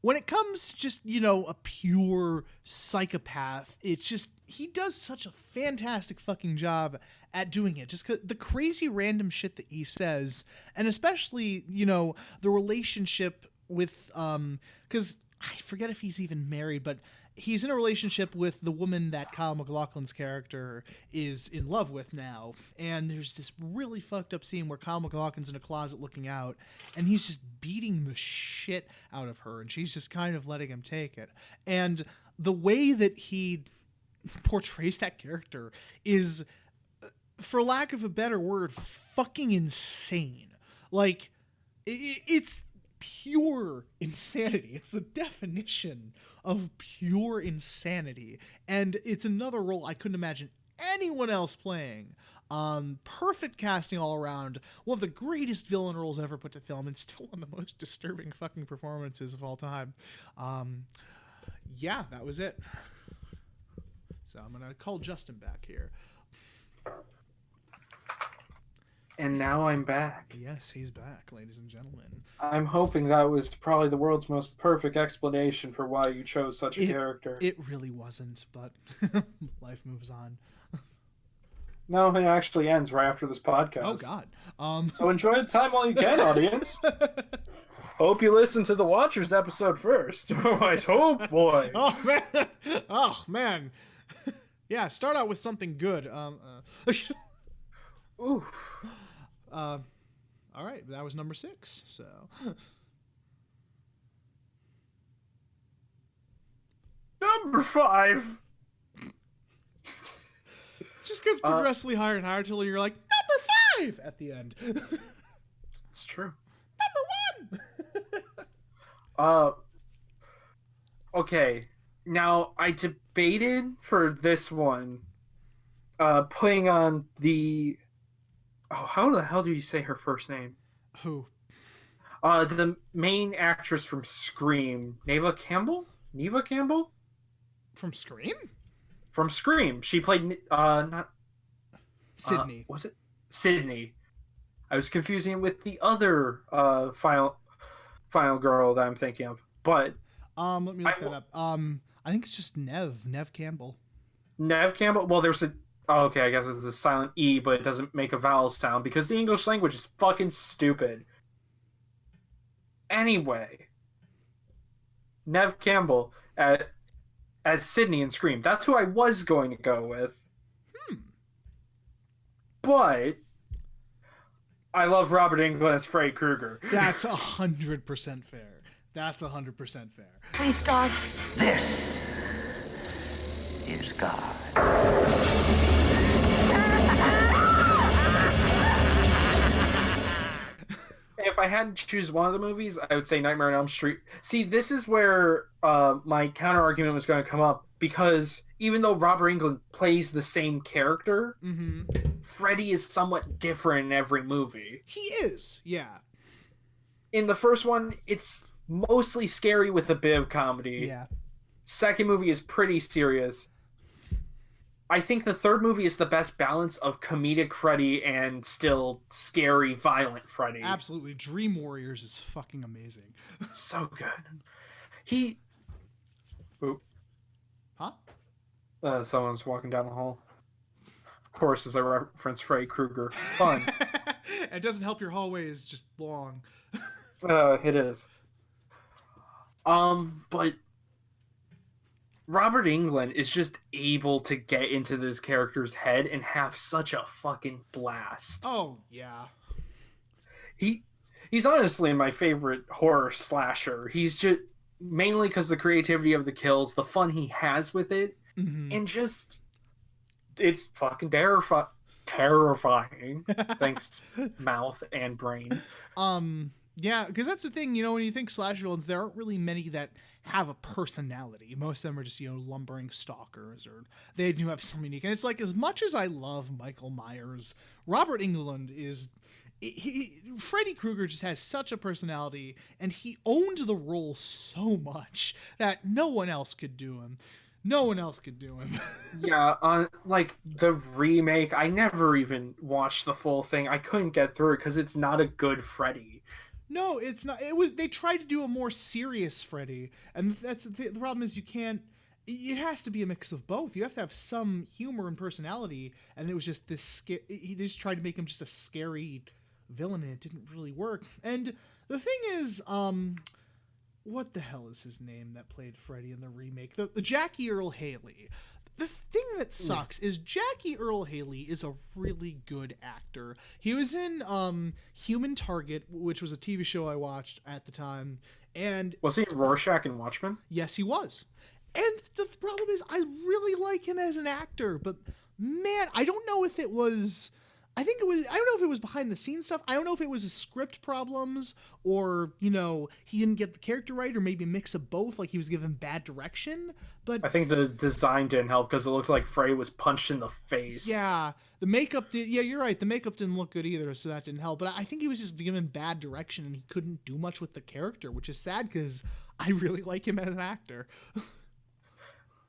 When it comes to just, you know, a pure psychopath, it's just, he does such a fantastic fucking job at doing it. Just 'cause the crazy random shit that he says, and especially, you know, the relationship with, because I forget if he's even married, but he's in a relationship with the woman that Kyle MacLachlan's character is in love with now. And there's this really fucked up scene where Kyle MacLachlan's in a closet looking out, and he's just beating the shit out of her, and she's just kind of letting him take it. And the way that he portrays that character is, for lack of a better word, fucking insane. Like, it's pure insanity. It's the definition of pure insanity, and it's another role I couldn't imagine anyone else playing. Perfect casting all around. One of the greatest villain roles ever put to film, and still one of the most disturbing fucking performances of all time. Yeah, that was it. So I'm gonna call Justin back here. And now I'm back. Yes, he's back, ladies and gentlemen. I'm hoping that was probably the world's most perfect explanation for why you chose such a character. It really wasn't, but life moves on. No, it actually ends right after this podcast. Oh, God. So enjoy the time while you can, audience. Hope you listen to the Watchers episode first. Oh, boy. Oh, man. Oh, man. Yeah, start out with something good. Oof. All right, that was number 6. So, number 5. Just gets progressively higher and higher till you're like number 5 at the end. It's true. Number 1. Okay. Now I debated for this one, putting on the. Oh, how the hell do you say her first name? Who? The main actress from Scream, Neva Campbell? From Scream? From Scream. She played, not... Sydney. Was it? Sydney. I was confusing it with the other, final girl that I'm thinking of. But... let me look that up. I think it's just Neve Campbell. Neve Campbell? Well, there's a... Oh, okay, I guess it's a silent E, but it doesn't make a vowel sound because the English language is fucking stupid. Anyway, Neve Campbell as Sydney in Scream. That's who I was going to go with. But I love Robert Englund as Freddy Krueger. That's 100% fair. That's 100% fair. Please, God. This is God. If I had to choose one of the movies, I would say Nightmare on Elm Street. See, this is where my counter argument was going to come up, because even though Robert Englund plays the same character, Freddy is somewhat different in every movie. He is, yeah. In the first one, it's mostly scary with a bit of comedy. Yeah. Second movie is pretty serious. I think the third movie is the best balance of comedic Freddy and still scary, violent Freddy. Absolutely. Dream Warriors is fucking amazing. So good. Someone's walking down the hall. Of course, as I reference Freddy Krueger. Fun. It doesn't help your hallway is just long. It is. But Robert Englund is just able to get into this character's head and have such a fucking blast. Oh, yeah. He's honestly my favorite horror slasher. He's just mainly because the creativity of the kills, the fun he has with it, and just it's fucking terrifying. Thanks, mouth and brain. Yeah, because that's the thing, when you think slasher villains, there aren't really many that have a personality. Most of them are just, lumbering stalkers, or they do have some unique. And it's like, as much as I love Michael Myers, Robert Englund is... Freddy Krueger just has such a personality, and he owned the role so much that no one else could do him. No one else could do him. Yeah, like the remake, I never even watched the full thing. I couldn't get through it because it's not a good Freddy. No, it's not. They tried to do a more serious Freddy, and that's the problem is you can't. It has to be a mix of both. You have to have some humor and personality, and it was just this. They just tried to make him just a scary villain, and it didn't really work. And the thing is, what the hell is his name that played Freddy in the remake? The Jackie Earle Haley. The thing that sucks is Jackie Earle Haley is a really good actor. He was in Human Target, which was a TV show I watched at the time. And was he in Rorschach and Watchmen? Yes, he was. And the problem is I really like him as an actor, but man, I don't know if it was... I don't know if it was behind the scenes stuff. I don't know if it was a script problems or, he didn't get the character right, or maybe a mix of both, like he was given bad direction. But I think the design didn't help because it looked like Freddy was punched in the face. Yeah, the makeup did. Yeah, you're right. The makeup didn't look good either, so that didn't help. But I think he was just given bad direction and he couldn't do much with the character, which is sad because I really like him as an actor.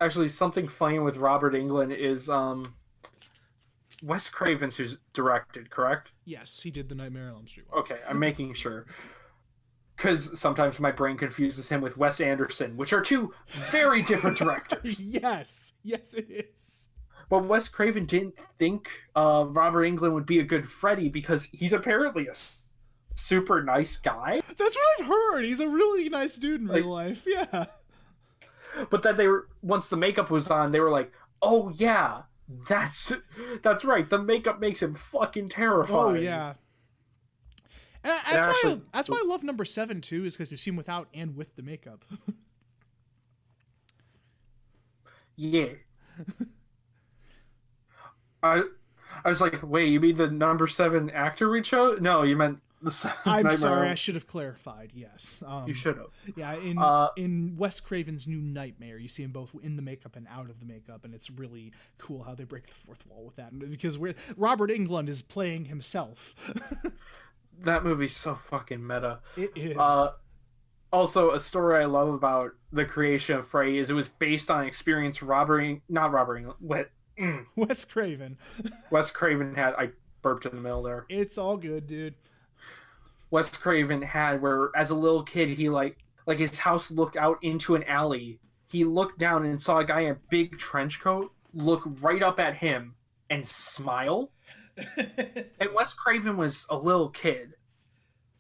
Actually, something funny with Robert Englund is Wes Craven's who's directed, correct? Yes, he did the Nightmare on Elm Street ones. Okay, I'm making sure. Because sometimes my brain confuses him with Wes Anderson, which are two very different directors. Yes, it is. But Wes Craven didn't think Robert Englund would be a good Freddy because he's apparently a super nice guy. That's what I've heard. He's a really nice dude in real life, yeah. But then once the makeup was on, they were like, oh yeah, that's right. The makeup makes him fucking terrifying. Oh yeah. And that's why I love number 7 too, is because you see him without and with the makeup. Yeah. I was like, wait, you mean the number 7 actor we chose? No, you meant the I'm sorry, I should have clarified. Yes, you should have. Yeah, in Wes Craven's new Nightmare, you see him both in the makeup and out of the makeup, and it's really cool how they break the fourth wall with that. Because Robert Englund is playing himself. That movie's so fucking meta. It is. Also, a story I love about the creation of Freddy is it was based on experience Wes Craven. Wes Craven had. I burped in the middle there. It's all good, dude. Wes Craven had where, as a little kid, he like his house looked out into an alley. He looked down and saw a guy in a big trench coat look right up at him and smile. And Wes Craven was a little kid.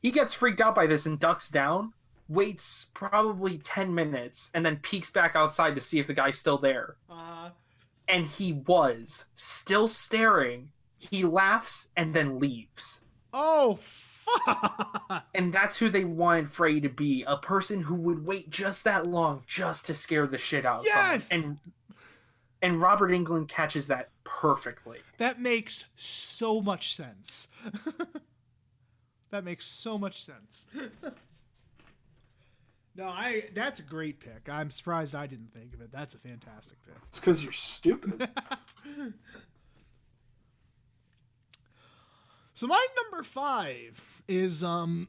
He gets freaked out by this and ducks down, waits probably 10 minutes, and then peeks back outside to see if the guy's still there. And he was still staring. He laughs and then leaves. Oh, fuck! And that's who they wanted Freddy to be. A person who would wait just that long just to scare the shit out of someone. And Robert Englund catches that perfectly. That makes so much sense. That makes so much sense. No, that's a great pick. I'm surprised I didn't think of it. That's a fantastic pick. It's because you're stupid. So my number 5 is Marlon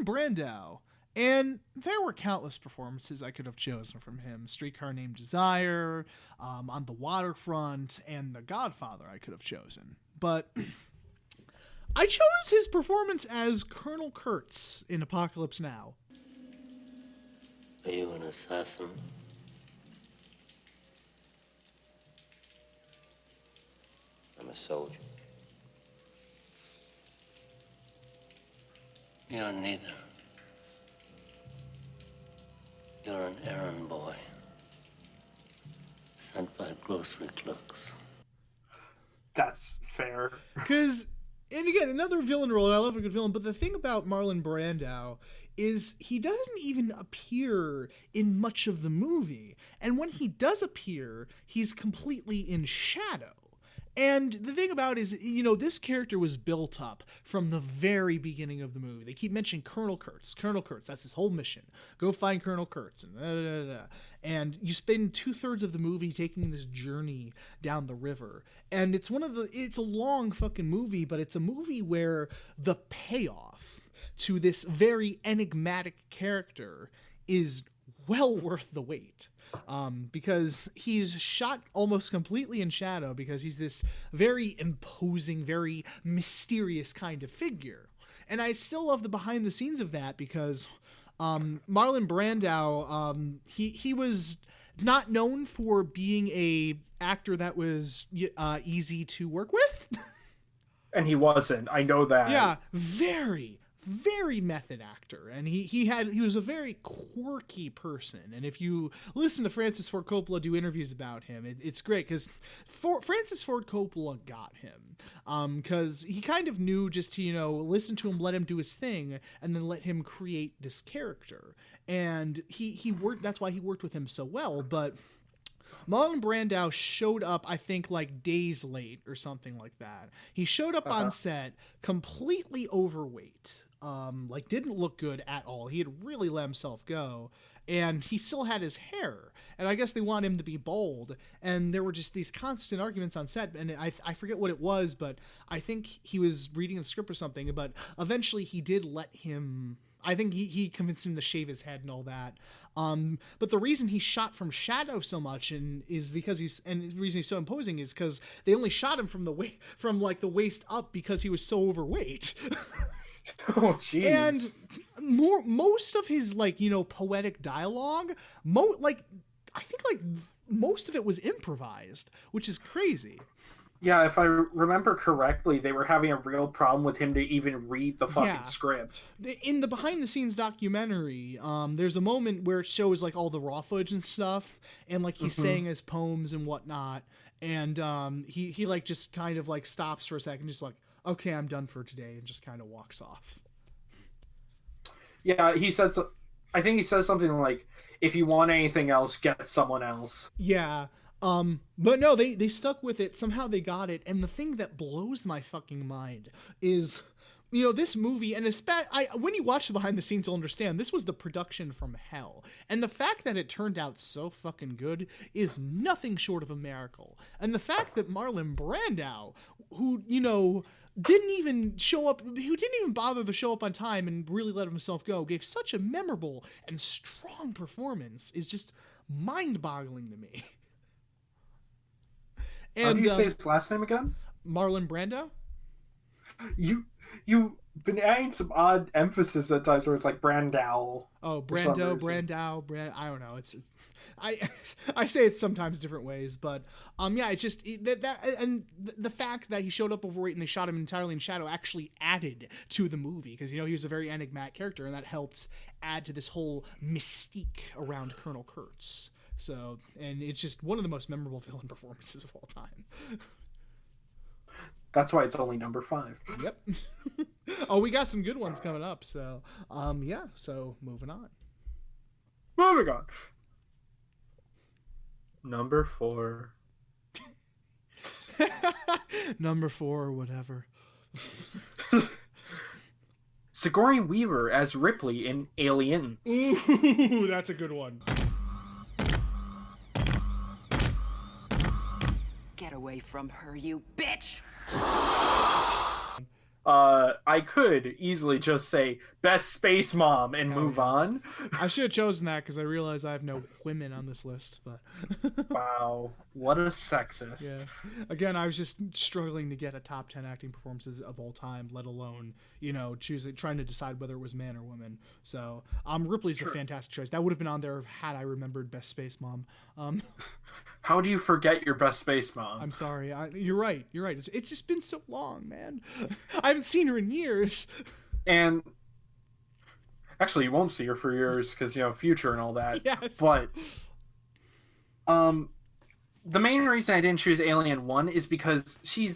Brando. And there were countless performances I could have chosen from him. Streetcar Named Desire, On the Waterfront, and The Godfather I could have chosen. But I chose his performance as Colonel Kurtz in Apocalypse Now. Are you an assassin? I'm a soldier. You're neither. You're an errand boy. Sent by grocery clerks. That's fair. Because, and again, another villain role, and I love a good villain, but the thing about Marlon Brando is he doesn't even appear in much of the movie. And when he does appear, he's completely in shadow. And the thing about it is, you know, this character was built up from the very beginning of the movie. They keep mentioning Colonel Kurtz. Colonel Kurtz, that's his whole mission. Go find Colonel Kurtz. And, and you spend 2/3 of the movie taking this journey down the river. And it's a long fucking movie, but it's a movie where the payoff to this very enigmatic character is well worth the wait. Because he's shot almost completely in shadow because he's this very imposing, very mysterious kind of figure. And I still love the behind the scenes of that because Marlon Brando, he was not known for being a actor that was easy to work with. And he wasn't. I know that. Yeah, very method actor, and he was a very quirky person. And if you listen to Francis Ford Coppola do interviews about him, it's great because Francis Ford Coppola got him because he kind of knew just to, you know, listen to him, let him do his thing, and then let him create this character. And he worked. That's why he worked with him so well. But Marlon Brando showed up, I think, like days late or something like that. He showed up on set completely overweight. Like didn't look good at all. He had really let himself go, and he still had his hair. And I guess they want him to be bald. And there were just these constant arguments on set. And I forget what it was, but I think he was reading the script or something. But eventually he did let him. I think he convinced him to shave his head and all that. But the reason he shot from shadow so much is because the reason he's so imposing is because they only shot him from the waist up because he was so overweight. Oh, jeez. And most of his, like, you know, poetic dialogue, I think like most of it was improvised, which is crazy. Yeah, if I remember correctly, they were having a real problem with him to even read the fucking script. In the behind-the-scenes documentary, there's a moment where it shows, like, all the raw footage and stuff, and, like, he's saying his poems and whatnot, and he like, just kind of, like, stops for a second, just like, okay, I'm done for today, and just kind of walks off. Yeah, I think he says something like, if you want anything else, get someone else. Yeah. But no, they stuck with it. Somehow they got it. And the thing that blows my fucking mind is, you know, this movie, and when you watch the behind the scenes, you'll understand this was the production from hell. And the fact that it turned out so fucking good is nothing short of a miracle. And the fact that Marlon Brando, who, you know, didn't even bother to show up on time and really let himself go, gave such a memorable and strong performance is just mind-boggling to me. And how do you say his last name again? Marlon Brando. You've been adding some odd emphasis at times where it's like Brandao. Oh, Brandao, I don't know. I say it sometimes different ways, but yeah, it's just that and the fact that he showed up overweight and they shot him entirely in shadow actually added to the movie because, you know, he was a very enigmatic character, and that helped add to this whole mystique around Colonel Kurtz. So, and it's just one of the most memorable villain performances of all time. That's why it's only number 5. Yep. Oh, we got some good ones coming up. So, yeah. So, moving on. Number 4. Number 4 or whatever. Sigourney Weaver as Ripley in Aliens. Ooh, that's a good one. Get away from her, you bitch! I could easily just say best space mom and move on. I should have chosen that because I realize I have no women on this list, but wow, what a sexist. Yeah. Again, I was just struggling to get a top 10 acting performances of all time, let alone, you know, trying to decide whether it was man or woman. So, Ripley's a fantastic choice. That would have been on there had I remembered best space mom. How do you forget your best space mom? I'm sorry. You're right. You're right. It's just been so long, man. I haven't seen her in years. And actually, you won't see her for years because, future and all that. Yes. But the main reason I didn't choose Alien 1 is because she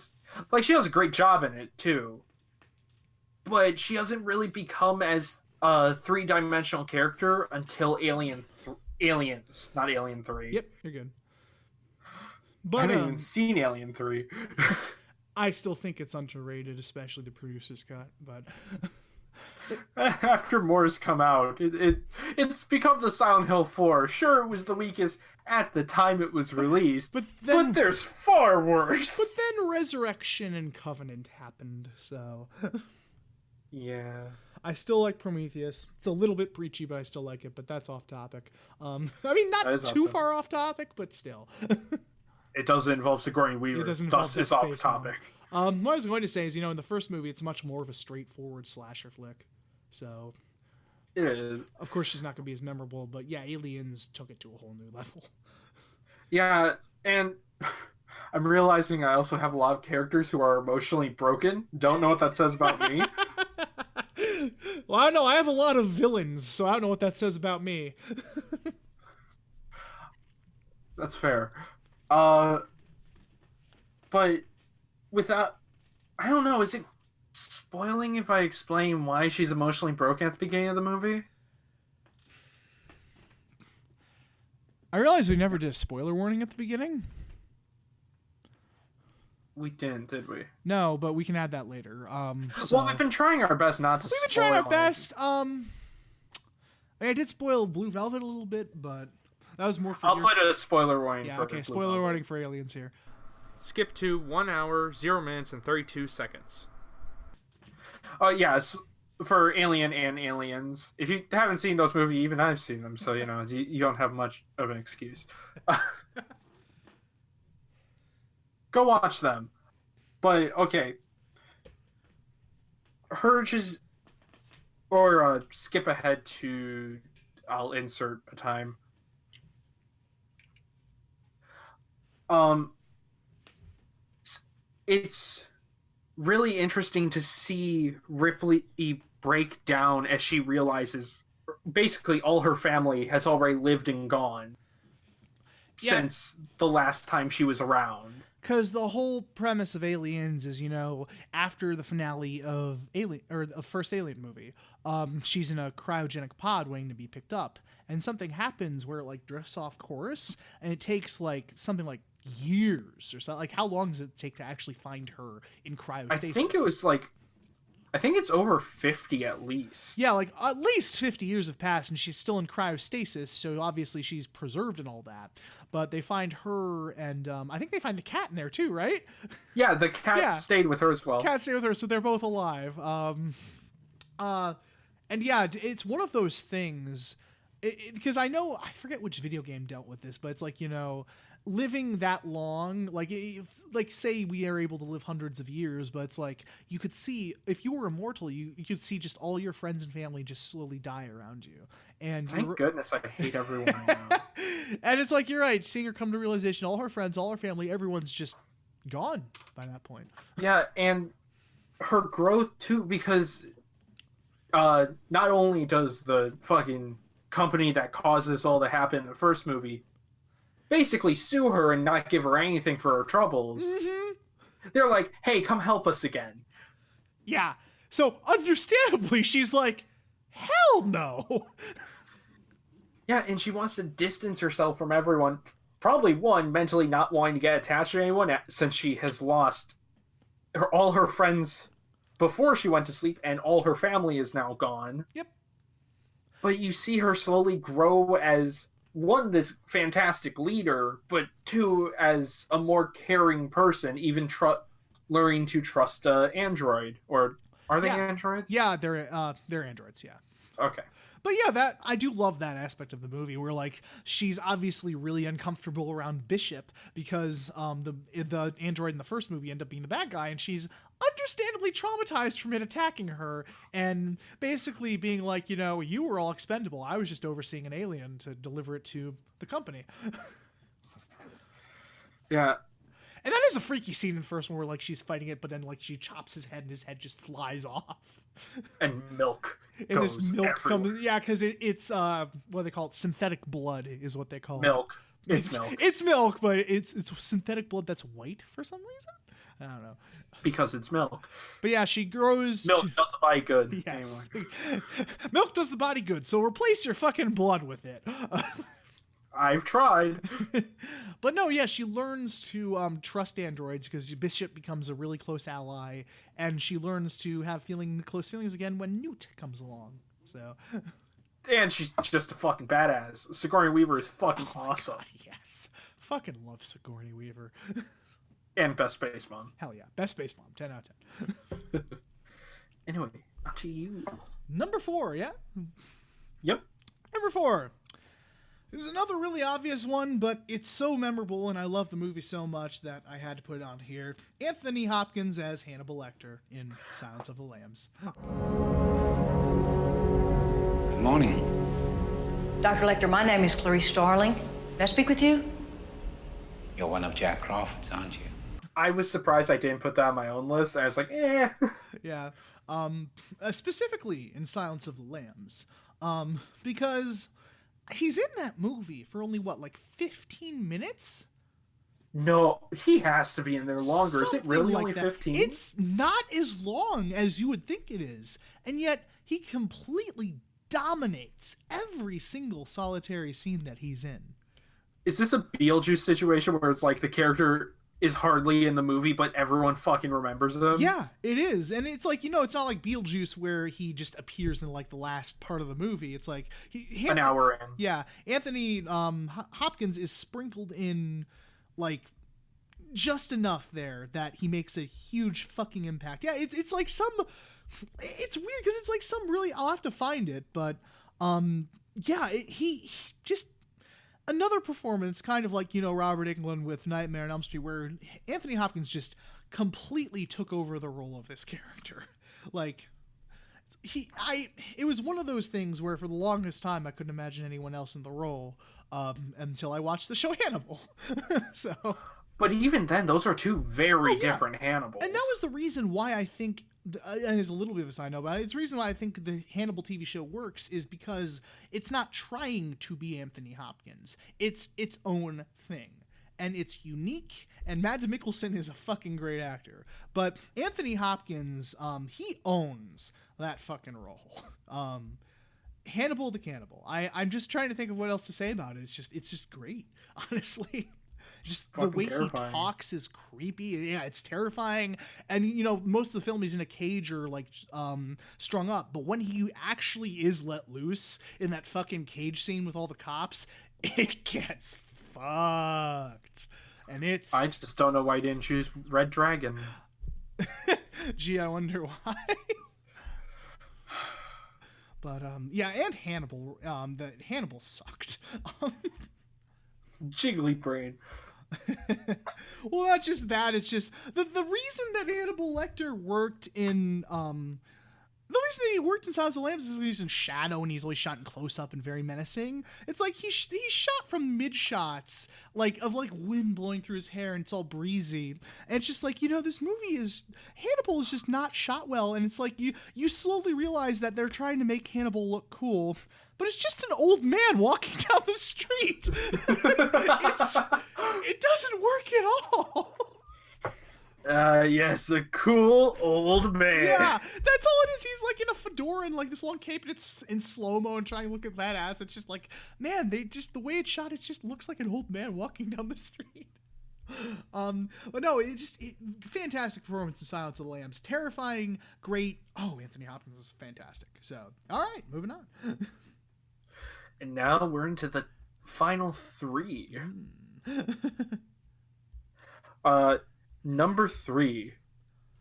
does a great job in it, too. But she doesn't really become as a three-dimensional character until Aliens, not Alien 3. Yep, you're good. But I haven't even seen Alien 3. I still think it's underrated, especially the producer's cut. But after more's come out, it's become the Silent Hill 4. Sure, it was the weakest at the time it was released, but there's far worse. But then Resurrection and Covenant happened, so yeah. I still like Prometheus. It's a little bit preachy, but I still like it. But that's off topic. I mean, not too far off topic, but still. It doesn't involve Sigourney Weaver. It doesn't involve it's off topic. What I was going to say is, in the first movie, it's much more of a straightforward slasher flick. So, it is. Of course, she's not going to be as memorable, but yeah, Aliens took it to a whole new level. Yeah, and I'm realizing I also have a lot of characters who are emotionally broken. Don't know what that says about me. Well, I know I have a lot of villains, so I don't know what that says about me. That's fair. But without, I don't know, is it spoiling if I explain why she's emotionally broken at the beginning of the movie? I realized we never did a spoiler warning at the beginning. We didn't, did we? No, but we can add that later. Well, we've been trying our best not to spoil. We've been trying our best. I did spoil Blue Velvet a little bit, but that was more for I'll put a spoiler warning. Yeah, for okay, Blue spoiler Velvet. warning for Aliens here. Skip to 1 hour, 0 minutes, and 32 seconds. Yes, for Alien and Aliens. If you haven't seen those movies, even I've seen them, so you don't have much of an excuse. Go watch them. But okay, skip ahead to. I'll insert a time. It's really interesting to see Ripley break down as she realizes basically all her family has already lived and gone since the last time she was around. Because the whole premise of Aliens is, after the finale of the first Alien movie, she's in a cryogenic pod waiting to be picked up, and something happens where it drifts off course, and it takes something like years or so. How long does it take to actually find her in cryostasis? I think it's over 50 at least. Yeah, at least 50 years have passed and she's still in cryostasis, so obviously she's preserved and all that. But they find her, and I think they find the cat in there too, right? Yeah, the cat stayed with her as well. Cat stayed with her, so they're both alive. And yeah, it's one of those things, because I forget which video game dealt with this, but it's living that long, say we are able to live hundreds of years, but it's you could see, if you were immortal, you could see just all your friends and family just slowly die around you. And thank goodness I hate everyone now. And it's you're right, seeing her come to realization, all her friends, all her family, everyone's just gone by that point. Yeah, and her growth too, because not only does the fucking company that caused this all to happen in the first movie basically sue her and not give her anything for her troubles. Mm-hmm. They're like, hey, come help us again. Yeah. So understandably, she's like, hell no. Yeah, and she wants to distance herself from everyone. Probably mentally not wanting to get attached to anyone since she has lost all her friends before she went to sleep, and all her family is now gone. Yep. But you see her slowly grow as, one, this fantastic leader, but two, as a more caring person, even learning to trust android. Or are they androids? Yeah, they're androids, yeah. Okay. But yeah, I do love that aspect of the movie where she's obviously really uncomfortable around Bishop because the android in the first movie ended up being the bad guy, and she's understandably traumatized from it attacking her and basically being like, you were all expendable. I was just overseeing an alien to deliver it to the company. Yeah. And that is a freaky scene in the first one where, like, she's fighting it, but then, like, she chops his head and his head just flies off. And milk and goes this milk everywhere. comes... Yeah, because it's, what do they call it? Synthetic blood is what they call milk. it. It's milk. It's milk, but it's synthetic blood that's white for some reason. I don't know. Because it's milk. But yeah, she grows... Milk does the body good. Yes. Anyway. Milk does the body good, so replace your fucking blood with it. I've tried. But no, yeah, she learns to trust androids because Bishop becomes a really close ally, and she learns to have close feelings again when Newt comes along. So, and she's just a fucking badass. Sigourney Weaver is fucking awesome. God, yes, fucking love Sigourney Weaver. And best space mom. Hell yeah, best space mom, 10 out of 10. Anyway, up to you. Number 4, yeah. Yep. Number 4. This is another really obvious one, but it's so memorable, and I love the movie so much that I had to put it on here. Anthony Hopkins as Hannibal Lecter in Silence of the Lambs. Good morning. Dr. Lecter, my name is Clarice Starling. May I speak with you? You're one of Jack Crawford's, aren't you? I was surprised I didn't put that on my own list. I was like, eh. Yeah. Specifically in Silence of the Lambs. Because he's in that movie for only, 15 minutes? No, he has to be in there longer. Something is it really like only that. 15? It's not as long as you would think it is. And yet, he completely dominates every single solitary scene that he's in. Is this a Beetlejuice situation where it's like the character is hardly in the movie, but everyone fucking remembers him? Yeah, it is. And it's like, it's not like Beetlejuice where he just appears in like the last part of the movie. It's like an hour in. Yeah, Anthony Hopkins is sprinkled in like just enough there that he makes a huge fucking impact. Yeah, it's like it's weird because it's like some really, I'll have to find it, but yeah, he just another performance, kind of like, Robert Englund with Nightmare on Elm Street, where Anthony Hopkins just completely took over the role of this character. Like, it was one of those things where for the longest time I couldn't imagine anyone else in the role until I watched the show Hannibal. So, but even then, those are two very different Hannibals. And that was the reason why I think, and it's a little bit of a side note, but it's the reason why I think the Hannibal TV show works is because it's not trying to be Anthony Hopkins. It's its own thing. And it's unique, and Mads Mikkelsen is a fucking great actor. But Anthony Hopkins, he owns that fucking role. Hannibal the Cannibal. I'm just trying to think of what else to say about it. It's just great, honestly. Just fucking the way terrifying. He talks is creepy. Yeah, it's terrifying. And, most of the film he's in a cage or, like, strung up. But when he actually is let loose in that fucking cage scene with all the cops, it gets fucked. And it's... I just don't know why I didn't choose Red Dragon. Gee, I wonder why. But, yeah, and Hannibal. Hannibal sucked. Jiggly brain. Well, not just that, it's just the reason that Hannibal Lecter worked in the reason that he worked in Silence of the Lambs is he's in shadow and he's always shot in close up and very menacing. It's like he's shot from mid shots, like of like wind blowing through his hair and it's all breezy. And it's just like, this movie is Hannibal is just not shot well, and it's like you slowly realize that they're trying to make Hannibal look cool. But it's just an old man walking down the street. It doesn't work at all. Yes, a cool old man. Yeah, that's all it is. He's like in a fedora and like this long cape, and it's in slow-mo and trying to look at that ass. It's just like, man, the way it's shot, it just looks like an old man walking down the street. But no, fantastic performance in Silence of the Lambs. Terrifying, great. Oh, Anthony Hopkins is fantastic. So, all right, moving on. And now we're into the final three. Number 3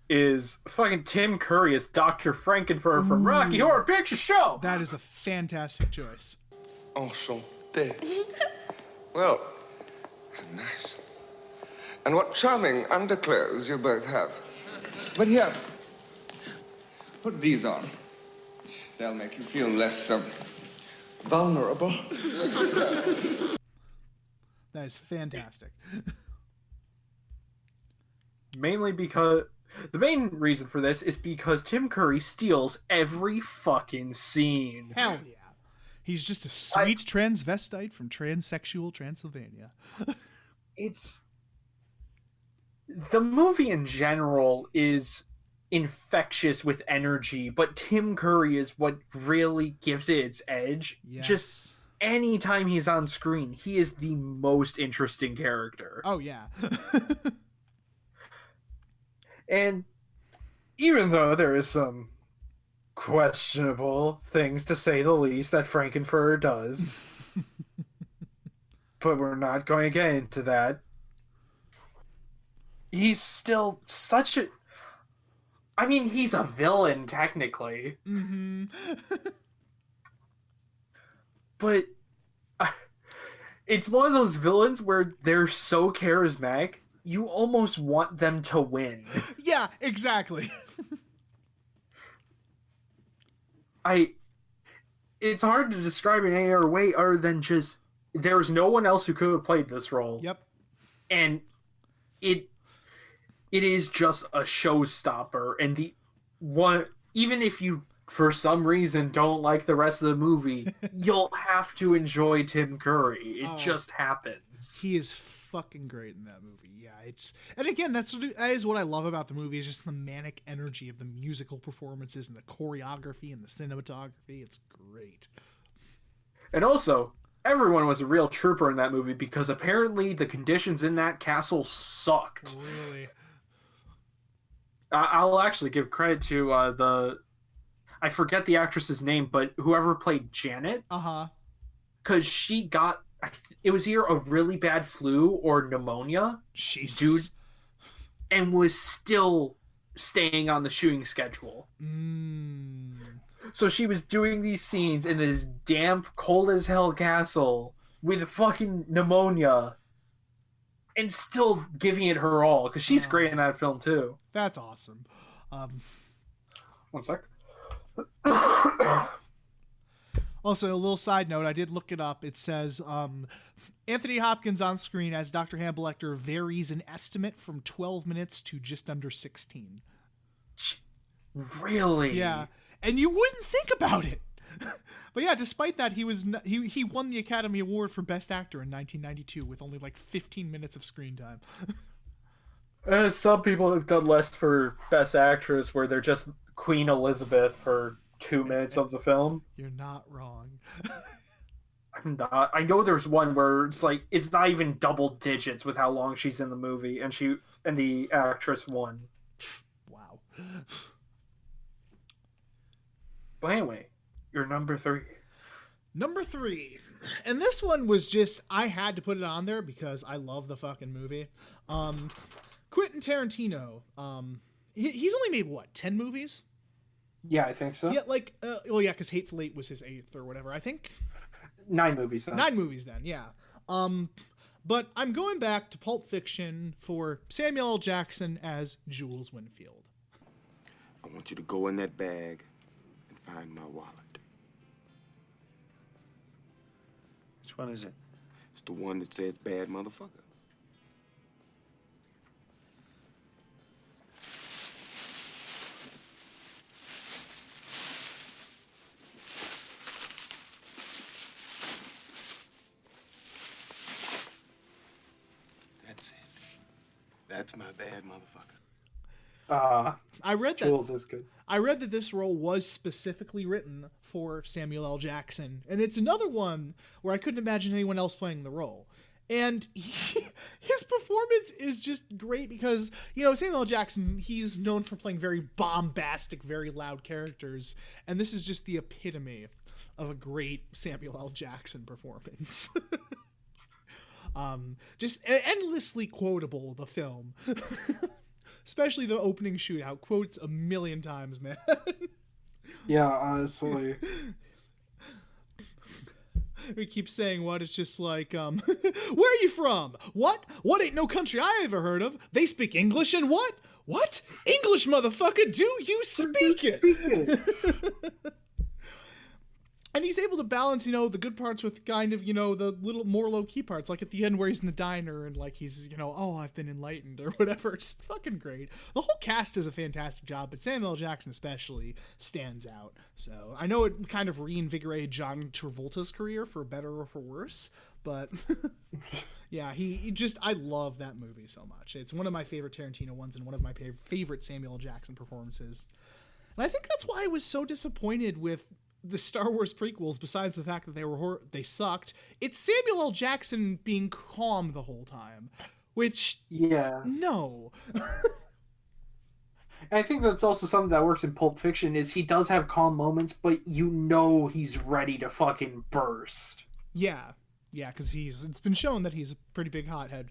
is fucking Tim Curry as Dr. Frankenfurter from Rocky Horror Picture Show. That is a fantastic choice. Enchanté. Well, nice. And what charming underclothes you both have. But here, put these on. They'll make you feel less vulnerable. That is fantastic. mainly because the main reason for this is because Tim Curry steals every fucking scene. Hell yeah. He's just a sweet transvestite from transsexual Transylvania. The movie in general is infectious with energy, but Tim Curry is what really gives it its edge. Yes. Just anytime he's on screen, he is the most interesting character. Oh, yeah. And even though there is some questionable things, to say the least, that Frankenfurter does, but we're not going to get into that, he's still such a... I mean, he's a villain, technically. Mm-hmm. But it's one of those villains where they're so charismatic, you almost want them to win. Yeah, exactly. It's hard to describe in any other way other than just there's no one else who could have played this role. Yep. And it is just a showstopper. And even if you for some reason don't like the rest of the movie, you'll have to enjoy Tim Curry. It just happens. He is fucking great in that movie. Yeah, and again, that is what I love about the movie, is just the manic energy of the musical performances and the choreography and the cinematography. It's great. And also, everyone was a real trooper in that movie, because apparently the conditions in that castle sucked. Really? I'll actually give credit to I forget the actress's name, but whoever played Janet. Uh-huh. Because she got, it was either a really bad flu or pneumonia. Jesus. Dude, and was still staying on the shooting schedule. So she was doing these scenes in this damp, cold as hell castle with fucking pneumonia and still giving it her all, because she's great in that film too. That's awesome. 1 sec. Also, a little side note, I did look it up. It says Anthony Hopkins on screen as Dr. Hannibal Lecter varies an estimate from 12 minutes to just under 16. Really? Yeah. And you wouldn't think about it. But yeah, despite that, he won the Academy Award for Best Actor in 1992 with only like 15 minutes of screen time. Some people have done less for Best Actress, where they're just Queen Elizabeth for 2 minutes of the film. You're not wrong. I'm not. I know there's one where it's not even double digits with how long she's in the movie, and the actress won. Wow. But anyway, your number 3. Number 3. And this one was just, I had to put it on there because I love the fucking movie. Quentin Tarantino. He's only made, 10 movies? Yeah, I think so. Yeah, because Hateful Eight was his 8th or whatever, I think. 9 movies then. 9 movies then, yeah. But I'm going back to Pulp Fiction for Samuel L. Jackson as Jules Winfield. I want you to go in that bag and find my wallet. Which one is it? It's the one that says bad motherfucker. That's it. That's my bad motherfucker. I read that Jules is good. I read that this role was specifically written for Samuel L. Jackson, and it's another one where I couldn't imagine anyone else playing the role. And his performance is just great because, Samuel L. Jackson, he's known for playing very bombastic, very loud characters, and this is just the epitome of a great Samuel L. Jackson performance. Just endlessly quotable, the film. Especially the opening shootout. Quotes a million times, man. Yeah, honestly. We keep saying what? It's just like, where are you from? What? What ain't no country I ever heard of? They speak English and what? What? English, motherfucker, do you speak it? And he's able to balance, the good parts with kind of, the little more low-key parts, like at the end where he's in the diner and, like, he's, oh, I've been enlightened or whatever. It's fucking great. The whole cast does a fantastic job, but Samuel L. Jackson especially stands out. So I know it kind of reinvigorated John Travolta's career for better or for worse, but yeah, I love that movie so much. It's one of my favorite Tarantino ones and one of my favorite Samuel L. Jackson performances. And I think that's why I was so disappointed with the Star Wars prequels, besides the fact that they sucked. It's Samuel L. Jackson being calm the whole time, which no. I think that's also something that works in Pulp Fiction is he does have calm moments, but he's ready to fucking burst. Yeah, because it's been shown that he's a pretty big hothead.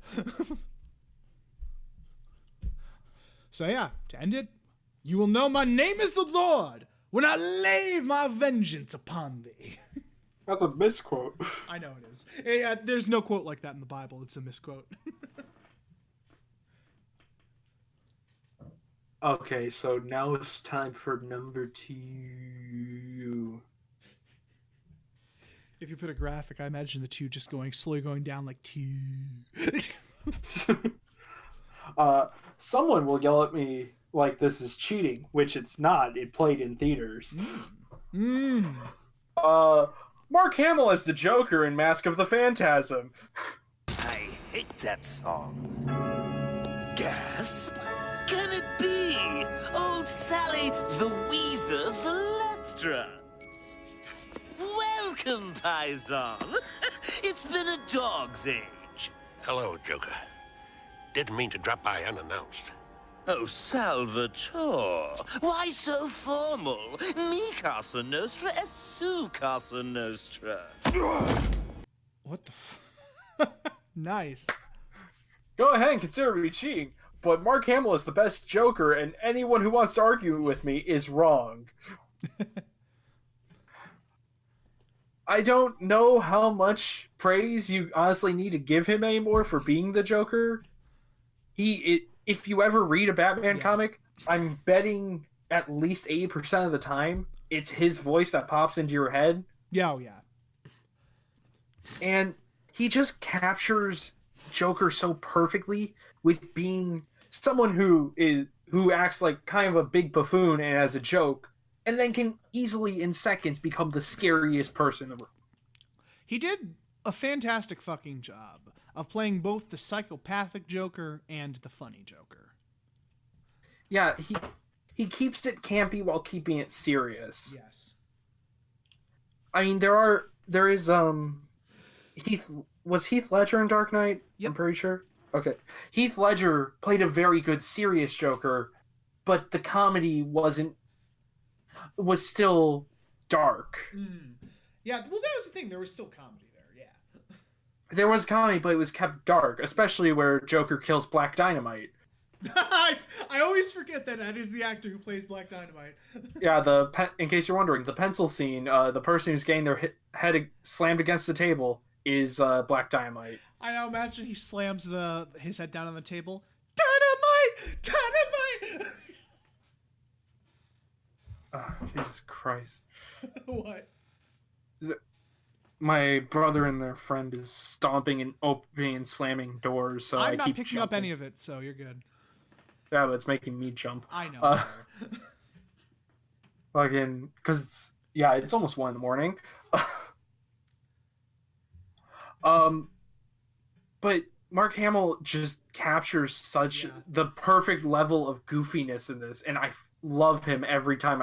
So yeah, to end it, you will know my name is the Lord when I lay my vengeance upon thee. That's a misquote. I know it is. Yeah, there's no quote like that in the Bible. It's a misquote. Okay, so now it's time for number 2. If you put a graphic, I imagine the 2 just slowly going down like 2. Someone will yell at me like this is cheating, which it's not. It played in theaters. Mark Hamill as the Joker in Mask of the Phantasm. I hate that song. Gasp! Can it be old Sally the Weezer Valestra? Welcome, Paisan. It's been a dog's age. Hello, Joker. Didn't mean to drop by unannounced. Oh, Salvatore. Why so formal? Mi Casa Nostra es su Casa Nostra. What the Nice. Go ahead and consider me cheating, but Mark Hamill is the best Joker, and anyone who wants to argue with me is wrong. I don't know how much praise you honestly need to give him anymore for being the Joker. If you ever read a Batman comic, I'm betting at least 80% of the time it's his voice that pops into your head. Yeah, yeah. And he just captures Joker so perfectly with being someone who acts like kind of a big buffoon and as a joke, and then can easily in seconds become the scariest person in the room. He did a fantastic fucking job of playing both the psychopathic Joker and the funny Joker. Yeah, he keeps it campy while keeping it serious. Yes. I mean, there is Heath Ledger in Dark Knight? Yep. I'm pretty sure. Okay. Heath Ledger played a very good serious Joker, but the comedy was still dark. Yeah, well, that was the thing. There was still comedy there, yeah. There was comedy, but it was kept dark, especially where Joker kills Black Dynamite. I always forget that is the actor who plays Black Dynamite. Yeah, in case you're wondering, the pencil scene, the person who's getting their head slammed against the table is Black Dynamite. I now imagine he slams his head down on the table. Dynamite! Jesus Christ. What? My brother and their friend is stomping and opening and slamming doors, so I'm I not keep picking up any of it, so you're good. Yeah, but it's making me jump. I know. Fucking, because it's almost 1 a.m. But Mark Hamill just captures such the perfect level of goofiness in this, and I love him every time.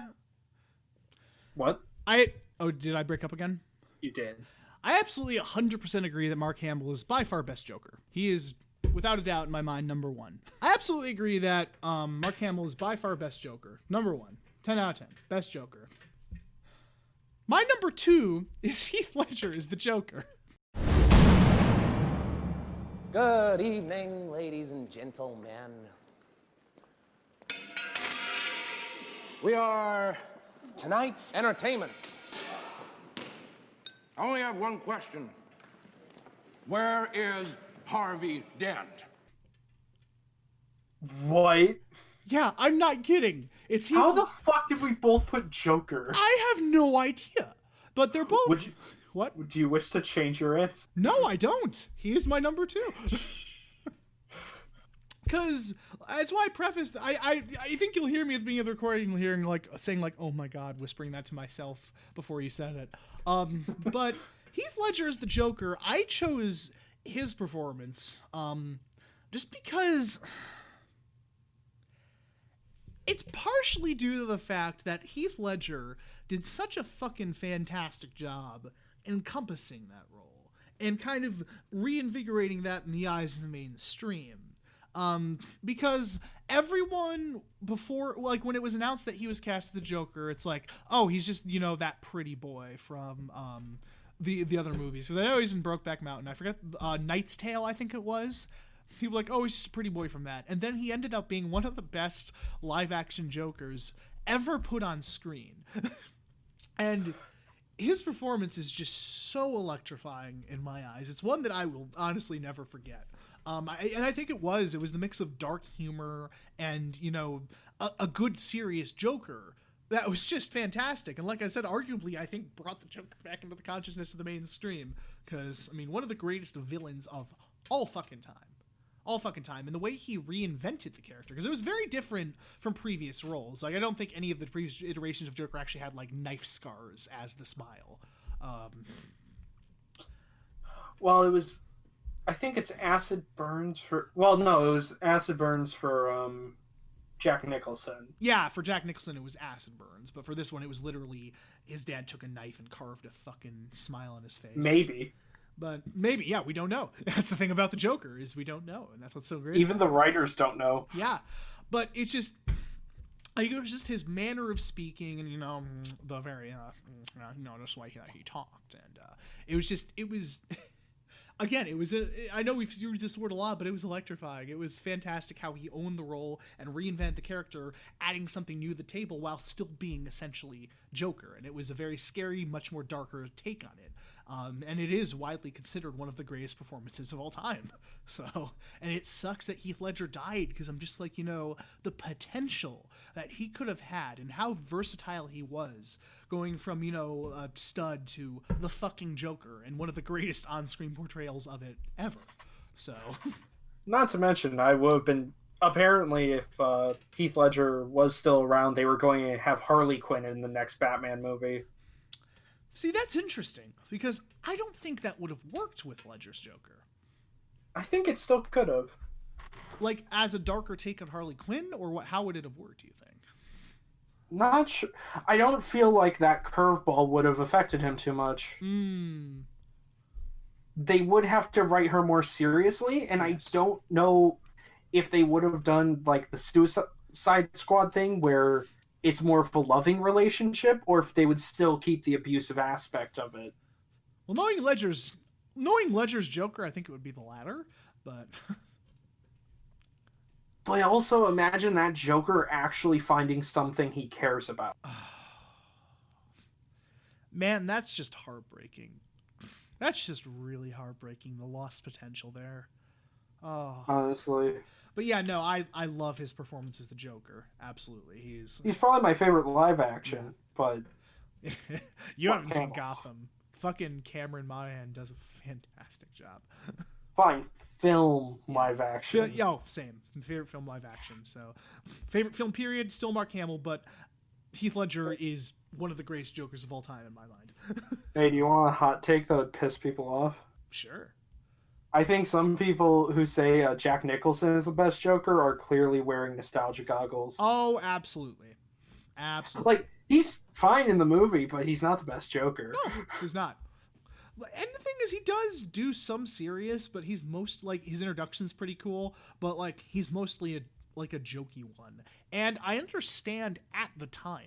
What? Did I break up again? You did. I absolutely 100% agree that Mark Hamill is by far best Joker. He is, without a doubt, in my mind, number 1. I absolutely agree that Mark Hamill is by far best Joker. Number 1. 10 out of 10. Best Joker. My number 2 is Heath Ledger as the Joker. Good evening, ladies and gentlemen. We are tonight's entertainment. I only have one question. Where is Harvey Dent? What? Yeah, I'm not kidding. How the fuck did we both put Joker? I have no idea. But they're both. What? Do you wish to change your answer? No, I don't. He is my number 2. Because that's why I prefaced. I think you'll hear me at the beginning of the recording, hearing saying "Oh my God," whispering that to myself before you said it. But Heath Ledger as the Joker, I chose his performance, just because it's partially due to the fact that Heath Ledger did such a fucking fantastic job encompassing that role and kind of reinvigorating that in the eyes of the mainstream. Because everyone before, when it was announced that he was cast as the Joker, it's like, oh, he's just, that pretty boy from, the other movies. Because I know he's in Brokeback Mountain. I forget, Knight's Tale, I think it was. People were like, oh, he's just a pretty boy from that. And then he ended up being one of the best live-action Jokers ever put on screen. And his performance is just so electrifying in my eyes. It's one that I will honestly never forget. I think it was the mix of dark humor and, a good serious Joker that was just fantastic. And like I said, arguably, I think brought the Joker back into the consciousness of the mainstream. Because, one of the greatest villains of all fucking time. And the way he reinvented the character, because it was very different from previous roles. I don't think any of the previous iterations of Joker actually had, knife scars as the smile. Well, it was... I think it's acid burns for... Well, no, it was acid burns for Jack Nicholson. Yeah, for Jack Nicholson, it was acid burns. But for this one, it was literally his dad took a knife and carved a fucking smile on his face. Maybe. But maybe, yeah, we don't know. That's the thing about the Joker, is we don't know. And that's what's so great. Even the writers don't know. Yeah. But it's just... it was just his manner of speaking and, the very... just way that he talked. And it was... Again, I know we've used this word a lot, but it was electrifying. It was fantastic how he owned the role and reinvented the character, adding something new to the table while still being essentially Joker. And it was a very scary, much more darker take on it. And it is widely considered one of the greatest performances of all time. So, and it sucks that Heath Ledger died, because I'm just like, the potential that he could have had and how versatile he was, going from, a stud to the fucking Joker, and one of the greatest on-screen portrayals of it ever. So, not to mention, I would have been, apparently, if Heath Ledger was still around, they were going to have Harley Quinn in the next Batman movie. See, that's interesting, because I don't think that would have worked with Ledger's Joker. I think it still could have. As a darker take on Harley Quinn, or what? How would it have worked, do you think? Not sure. I don't feel like that curveball would have affected him too much. They would have to write her more seriously, and yes. I don't know if they would have done, the Suicide Squad thing, where... it's more of a loving relationship, or if they would still keep the abusive aspect of it. Well, knowing Ledger's Joker, I think it would be the latter, but... But also imagine that Joker actually finding something he cares about. Man, that's just heartbreaking. That's just really heartbreaking, the lost potential there. Oh. Honestly. But yeah, no, I love his performance as the Joker. Absolutely. He's probably my favorite live action, but... You haven't seen Gotham. Fucking Cameron Monaghan does a fantastic job. Fine. Film live action. Same. Favorite film live action. So, favorite film period, still Mark Hamill, but Heath Ledger is one of the greatest Jokers of all time in my mind. Hey, do you want a hot take that would piss people off? Sure. I think some people who say Jack Nicholson is the best Joker are clearly wearing nostalgia goggles. Oh, absolutely. Absolutely. He's fine in the movie, but he's not the best Joker. No, he's not. And the thing is, he does do some serious, but he's most, his introduction's pretty cool, but, he's mostly a jokey one. And I understand at the time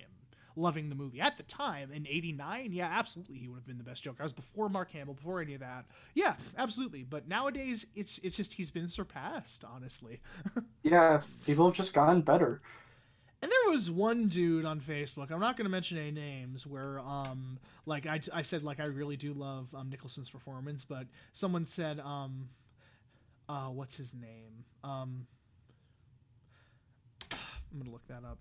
loving the movie. At the time, in 89, yeah, absolutely, he would have been the best Joker. I was before Mark Hamill, before any of that. Yeah, absolutely. But nowadays, it's just he's been surpassed, honestly. Yeah, people have just gotten better. And there was one dude on Facebook, I'm not going to mention any names, where, I said, I really do love Nicholson's performance, but someone said, what's his name? I'm going to look that up.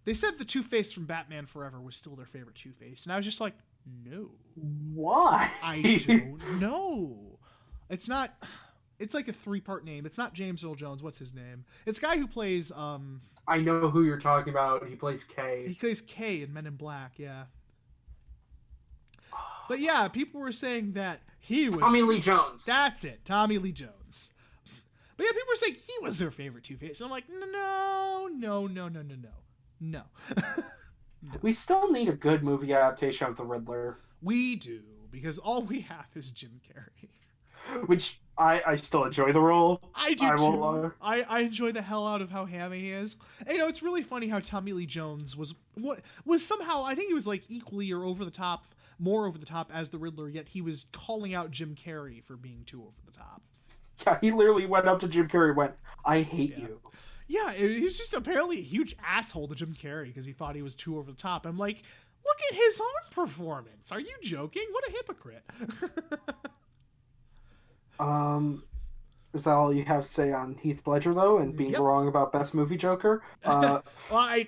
They said the Two-Face from Batman Forever was still their favorite Two-Face. And I was just like, No. Why? I don't know. It's not. It's like a 3-part name. It's not James Earl Jones. What's his name? It's guy who plays. I know who you're talking about. He plays K. He plays K in Men in Black. Yeah. But yeah, people were saying that he was Tommy Lee Jones. That's it, Tommy Lee Jones. But yeah, people were saying he was their favorite Two-Face. And I'm like, no. We still need a good movie adaptation of the Riddler. We do, because all we have is Jim Carrey. Which I still enjoy the role. I do too. I enjoy the hell out of how hammy he is. And, it's really funny how Tommy Lee Jones was somehow, I think he was like equally or more over the top as the Riddler, yet he was calling out Jim Carrey for being too over the top. Yeah, he literally went up to Jim Carrey and went, I hate you. Yeah, he's just apparently a huge asshole to Jim Carrey because he thought he was too over the top. I'm like, look at his own performance. Are you joking? What a hypocrite. Is that all you have to say on Heath Ledger, though, and being wrong about Best Movie Joker? Well, I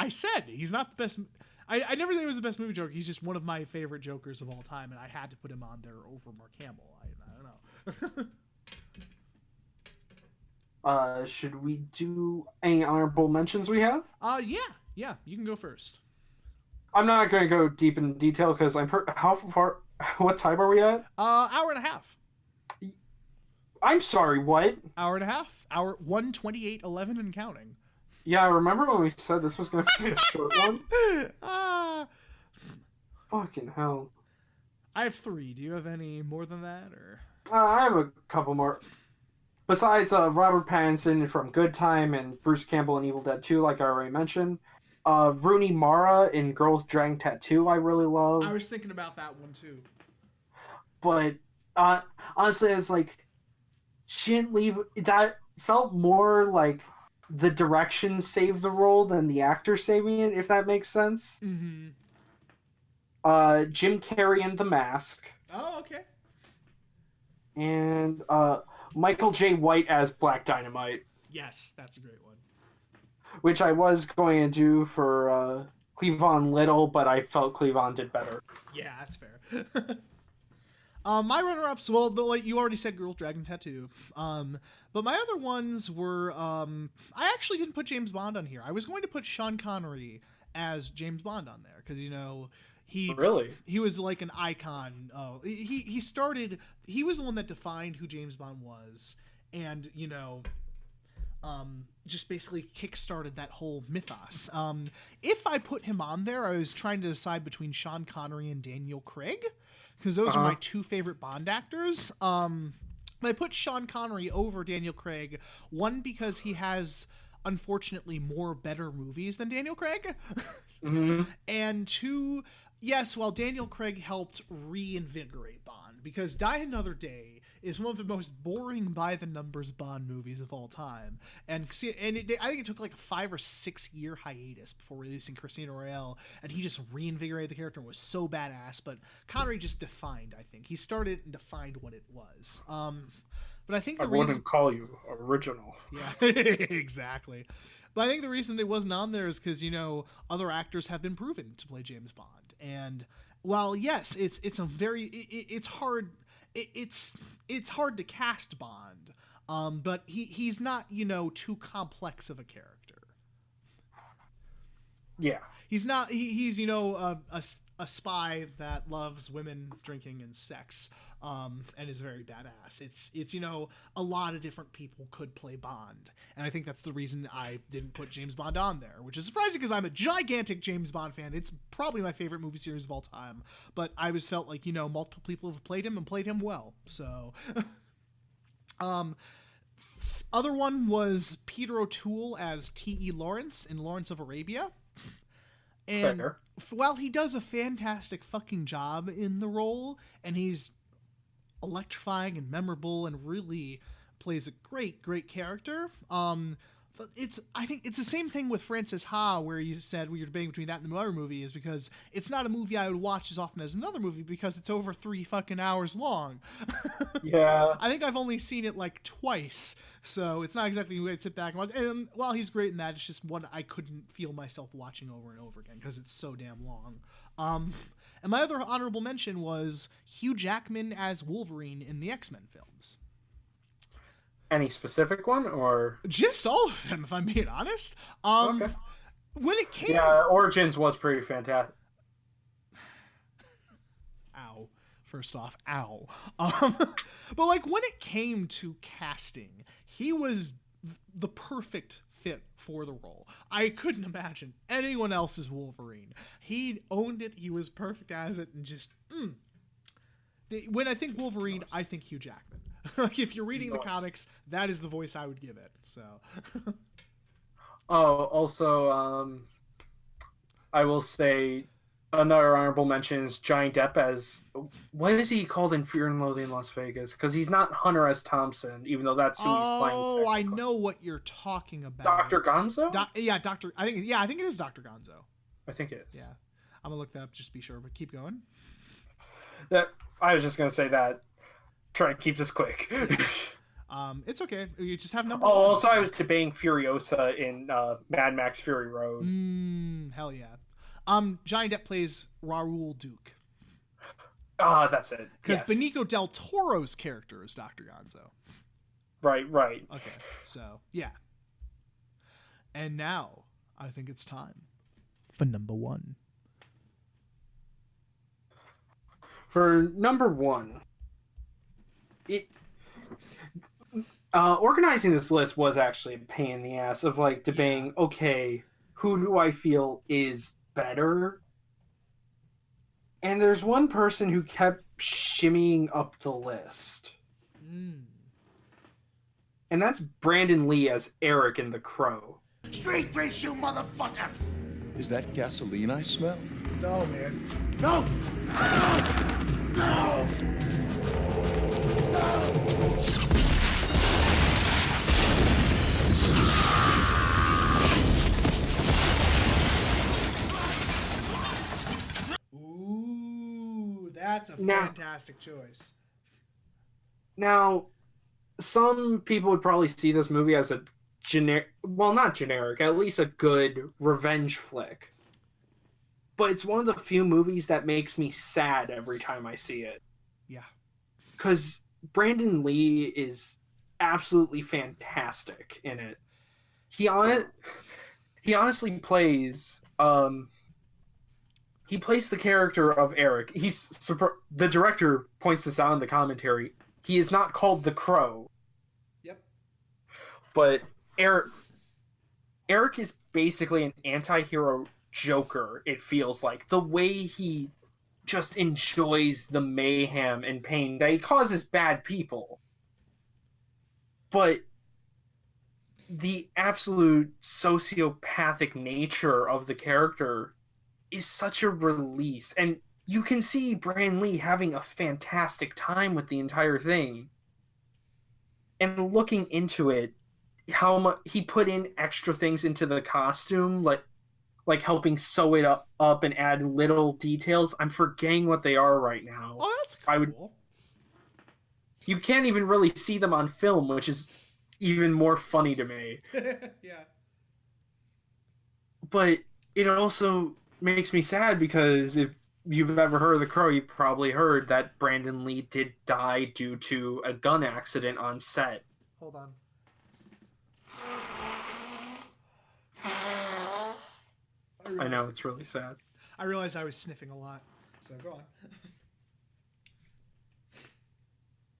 said he's not the best. I never said he was the best movie Joker. He's just one of my favorite Jokers of all time, and I had to put him on there over Mark Hamill. I don't know. Should we do any honorable mentions we have? Yeah, you can go first. I'm not going to go deep in detail because how far? What time are we at? Hour and a half. I'm sorry, what? Hour and a half. Hour 1:28:11 and counting. Yeah, I remember when we said this was going to be a short one. Fucking hell. I have 3. Do you have any more than that, or? I have a couple more. Besides Robert Pattinson from Good Time and Bruce Campbell in Evil Dead 2, like I already mentioned. Rooney Mara in Girl with Dragon Tattoo, I really love. I was thinking about that one too. But honestly, it's like, she didn't leave. That felt more like the direction saved the role than the actor saving it, if that makes sense. Mm-hmm. Jim Carrey in The Mask. Oh, okay. And Michael J. White as Black Dynamite. Yes, that's a great one. Which I was going to do for Cleavon Little, but I felt Cleavon did better. Yeah, that's fair. My runner-ups, well, like you already said, Girl Dragon Tattoo. But my other ones were, I actually didn't put James Bond on here. I was going to put Sean Connery as James Bond on there because he was like an icon. He was the one that defined who James Bond was, and just basically kickstarted that whole mythos. If I put him on there, I was trying to decide between Sean Connery and Daniel Craig, because those are my 2 favorite Bond actors. I put Sean Connery over Daniel Craig, one, because he has, unfortunately, more better movies than Daniel Craig. Mm-hmm. And 2, yes, while Daniel Craig helped reinvigorate Bond, because Die Another Day is one of the most boring by-the-numbers Bond movies of all time. I think it took like a 5 or 6 year hiatus before releasing Casino Royale, and he just reinvigorated the character and was so badass. But Connery just defined, I think. He started and defined what it was. But I think the reason... wouldn't call you original. Yeah, exactly. But I think the reason it wasn't on there is because, other actors have been proven to play James Bond. And while, yes, it's hard... It's hard to cast Bond, but he's not, too complex of a character. Yeah. He's not, he's a spy that loves women, drinking, and sex, and is very badass. It's a lot of different people could play Bond, and I think that's the reason I didn't put James Bond on there, which is surprising because I'm a gigantic James Bond fan. It's probably my favorite movie series of all time, but I always felt like, multiple people have played him and played him well, so... Other one was Peter O'Toole as T.E. Lawrence in Lawrence of Arabia. And while he does a fantastic fucking job in the role, and he's electrifying and memorable and really plays a great character, I think it's the same thing with Frances Ha, where you said we were debating between that and the Miller movie, is because it's not a movie I would watch as often as another movie because it's over 3 fucking hours long. Yeah. I think I've only seen it like twice, so it's not exactly the way I'd sit back and watch. And while he's great in that, it's just one I couldn't feel myself watching over and over again because it's so damn long. And my other honorable mention was Hugh Jackman as Wolverine in the X-Men films. Any specific one, or just all of them, if I'm being honest? Okay. When it came, Origins was pretty fantastic. Ow. First off, ow. But like when it came to casting, he was the perfect fit for the role. I couldn't imagine anyone else as Wolverine. He owned it. He was perfect as it, and just when I think Wolverine, I think Hugh Jackman. Like if you're reading the comics, that is the voice I would give it. So. Also, I will say another honorable mention is Johnny Depp as, what is he called in Fear and Loathing in Las Vegas? Because he's not Hunter S. Thompson, even though that's who he's playing. Oh, I know what you're talking about. Dr. Gonzo? I think it is Dr. Gonzo. I think it is. Yeah. I'm going to look that up just to be sure, but keep going. I was just going to say that. Try to keep this quick. It's okay. You just have number one. one. Also, I was debating Furiosa in Mad Max Fury Road. Hell yeah. Johnny Depp plays Raoul Duke. That's it. Because Benicio del Toro's character is Dr. Gonzo. Right. Okay, so, yeah. And now, I think it's time for number one. For number one, organizing this list was actually a pain in the ass of like debating, okay, who do I feel is better? And there's one person who kept shimmying up the list. And that's Brandon Lee as Eric in The Crow. Straight face, you motherfucker! Is that gasoline I smell? No, man. No! No! Ooh, that's a fantastic choice. Now, some people would probably see this movie as a not generic, at least a good revenge flick. But it's one of the few movies that makes me sad every time I see it. Yeah. Because Brandon Lee is absolutely fantastic in it. He honestly plays he plays the character of Eric. The director points this out in the commentary. He is not called the Crow. Yep. But Eric is basically an anti-hero Joker, it feels like. The way he just enjoys the mayhem and pain that he causes bad people. But the absolute sociopathic nature of the character is such a release. And you can see Brandon Lee having a fantastic time with the entire thing. And looking into it, how much he put in extra things into the costume, like helping sew it up and add little details. I'm forgetting what they are right now. Oh, that's cool. You can't even really see them on film, which is even more funny to me. Yeah. But it also makes me sad because if you've ever heard of The Crow, you probably heard that Brandon Lee did die due to a gun accident on set. Hold on. I know, it's really sad. I realized I was sniffing a lot, so go on.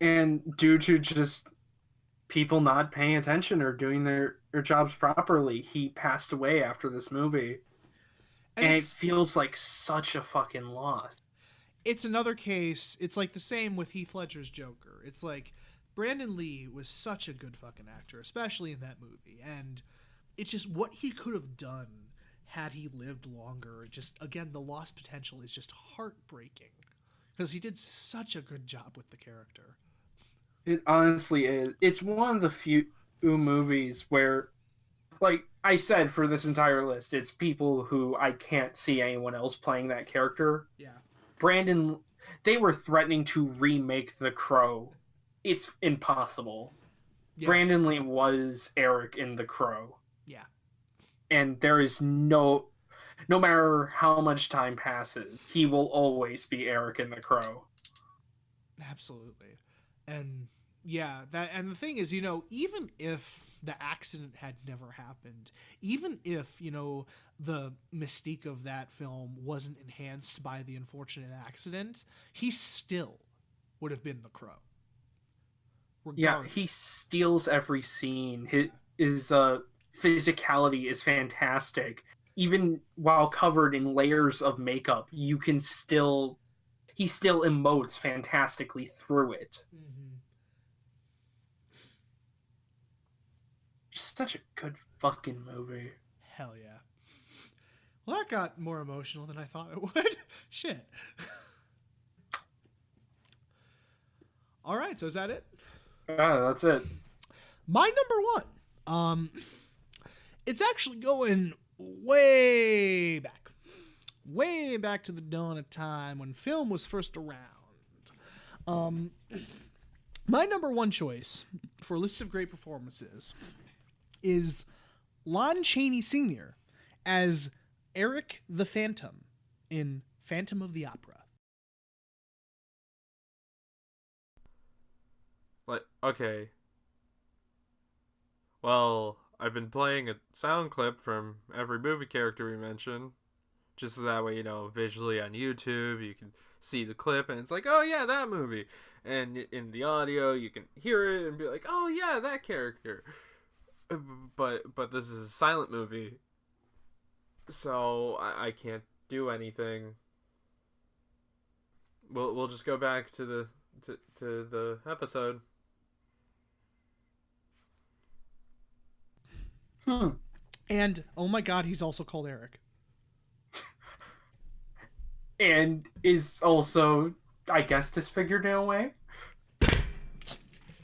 And due to just people not paying attention or doing their jobs properly, he passed away after this movie. And it feels like such a fucking loss. It's another case, it's like the same with Heath Ledger's Joker. It's like, Brandon Lee was such a good fucking actor, especially in that movie. And it's just what he could have done had he lived longer. Just, again, the lost potential is just heartbreaking. Because he did such a good job with the character. It honestly is. It's one of the few movies where, like I said, for this entire list, it's people who I can't see anyone else playing that character. Yeah. They were threatening to remake The Crow. It's impossible. Yeah. Brandon Lee was Eric in The Crow. Yeah. And there is no no matter how much time passes, he will always be Eric in The Crow. Absolutely. And yeah, and the thing is, even if the accident had never happened, even if, the mystique of that film wasn't enhanced by the unfortunate accident, he still would have been the Crow. Yeah, he steals every scene. His physicality is fantastic. Even while covered in layers of makeup, he still emotes fantastically through it. Mm-hmm. Just such a good fucking movie. Hell yeah. Well, that got more emotional than I thought it would. Shit. All right, so is that it? Yeah, that's it. My number one. It's actually going way back to the dawn of time when film was first around. My number one choice for a list of great performances is Lon Chaney Sr. as Eric the Phantom in Phantom of the Opera. Okay. Well, I've been playing a sound clip from every movie character we mentioned, just so that way, visually on YouTube, you can see the clip, and it's like, oh yeah, that movie. And in the audio, you can hear it and be like, oh yeah, that character. But this is a silent movie, so I can't do anything. We'll just go back to the episode. And oh my god, he's also called Eric. And is also, I guess, disfigured in a way.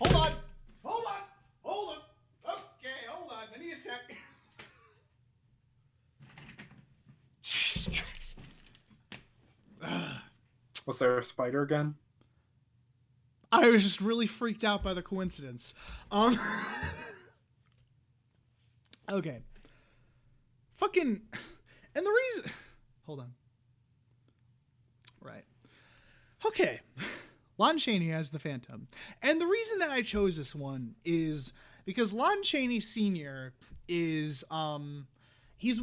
Hold on. Okay, hold on. I need a sec. Jesus Christ. Was there a spider again? I was just really freaked out by the coincidence. Okay. Fucking... And the reason... Hold on. Right. Okay. Lon Chaney as the Phantom. And the reason that I chose this one is because Lon Chaney Sr. is, he's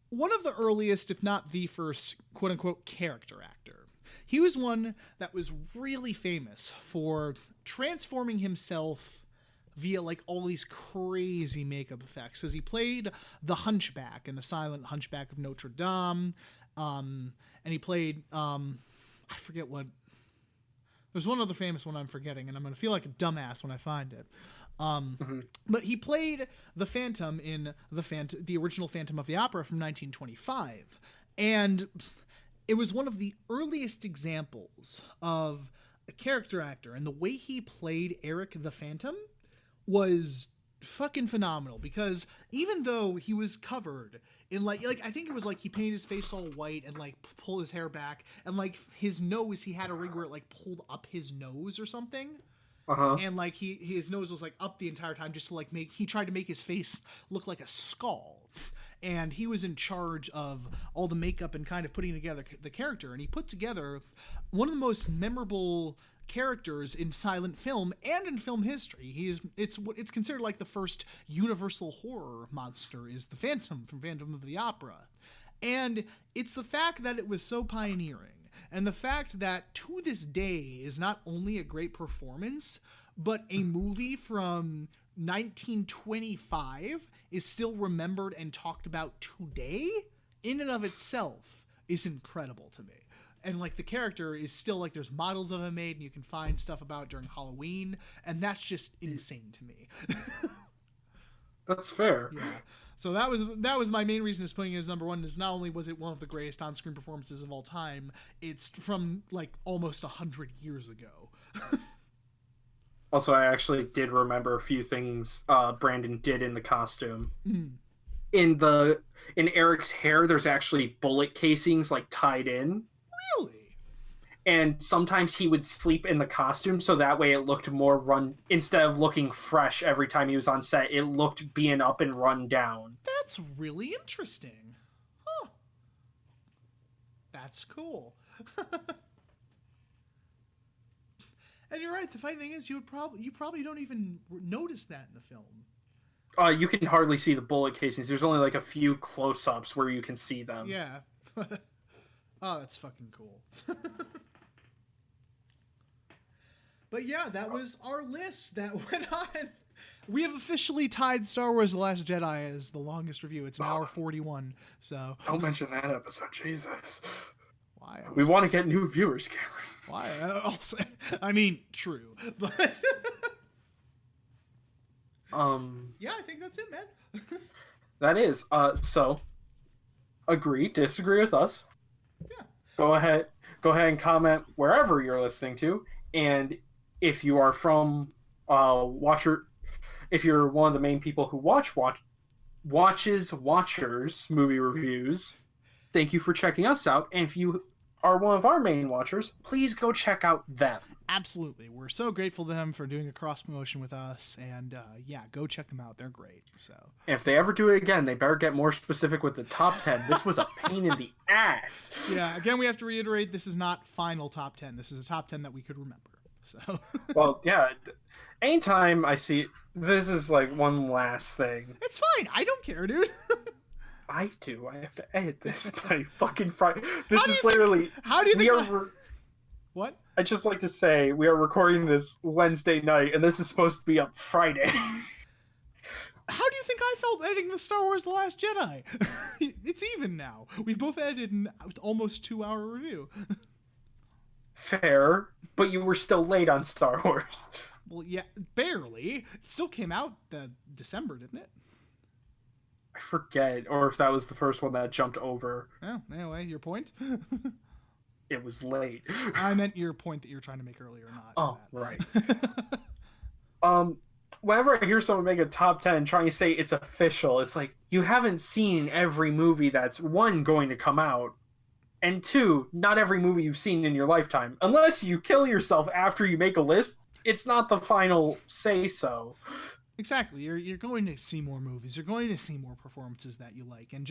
one of the earliest, if not the first, quote-unquote, character actor. He was one that was really famous for transforming himself via all these crazy makeup effects, because he played the Hunchback in the silent Hunchback of Notre Dame, and he played I forget what, there's one other famous one I'm forgetting, and I'm gonna feel like a dumbass when I find it. But he played the Phantom in the original Phantom of the Opera from 1925, and it was one of the earliest examples of a character actor, and the way he played Eric the Phantom was fucking phenomenal, because even though he was covered in I think it was he painted his face all white and pulled his hair back, and his nose, he had a rig where it pulled up his nose or something. And his nose was up the entire time, just to he tried to make his face look like a skull. And he was in charge of all the makeup and kind of putting together the character, and he put together one of the most memorable characters in silent film and in film history. It's considered the first universal horror monster is the Phantom from Phantom of the Opera. And it's the fact that it was so pioneering, and the fact that to this day is not only a great performance, but a movie from 1925 is still remembered and talked about today, in and of itself is incredible to me. And the character is still there's models of him made, and you can find stuff about during Halloween, and that's just insane to me. That's fair. Yeah. So that was my main reason is putting it as number one, is not only was it one of the greatest on-screen performances of all time, it's from almost 100 years ago. Also, I actually did remember a few things Brandon did in the costume. In Eric's hair, there's actually bullet casings tied in. Really? And sometimes he would sleep in the costume, so that way it looked more instead of looking fresh every time he was on set, it looked being up and run down. That's really interesting. Huh. That's cool. And you're right. The funny thing is, you probably don't even notice that in the film. You can hardly see the bullet casings. There's only like a few close-ups where you can see them. Yeah. Oh, that's fucking cool. But yeah, that was our list that went on. We have officially tied Star Wars The Last Jedi as the longest review. It's an hour 41. So don't mention that episode, Jesus. Why? We want to get new viewers, Cameron. Why? Also, I mean, true, but yeah, I think that's it, man. That is. So agree, disagree with us. Yeah. Go ahead and comment wherever you're listening to, and if you are from if you're one of the main people who watchers movie reviews, thank you for checking us out. And if you are one of our main watchers, please go check out them. Absolutely. We're so grateful to them for doing a cross promotion with us, and yeah, go check them out. They're great. So if they ever do it again, they better get more specific with the top 10. This was a pain in the ass. Yeah, again, we have to reiterate, this is not final top 10. This is a top 10 that we could remember. So well, yeah, anytime I see this is like one last thing. It's fine. I don't care, dude. I do. I have to edit this by fucking Friday. This is literally. How do you think? What? I just like to say we are recording this Wednesday night, and this is supposed to be up Friday. How do you think I felt editing the Star Wars The Last Jedi? It's even now. We've both edited an almost 2-hour review. Fair, but you were still late on Star Wars. Well, yeah, barely. It still came out December, didn't it? I forget, or if that was the first one that jumped over. Oh, anyway, your point? It was late. I meant your point that you were trying to make earlier, not oh, that. Right. Whenever I hear someone make a top 10 trying to say it's official, it's like, you haven't seen every movie that's, one, going to come out, and two, not every movie you've seen in your lifetime. Unless you kill yourself after you make a list, it's not the final say-so. Exactly. You're going to see more movies. You're going to see more performances that you like. And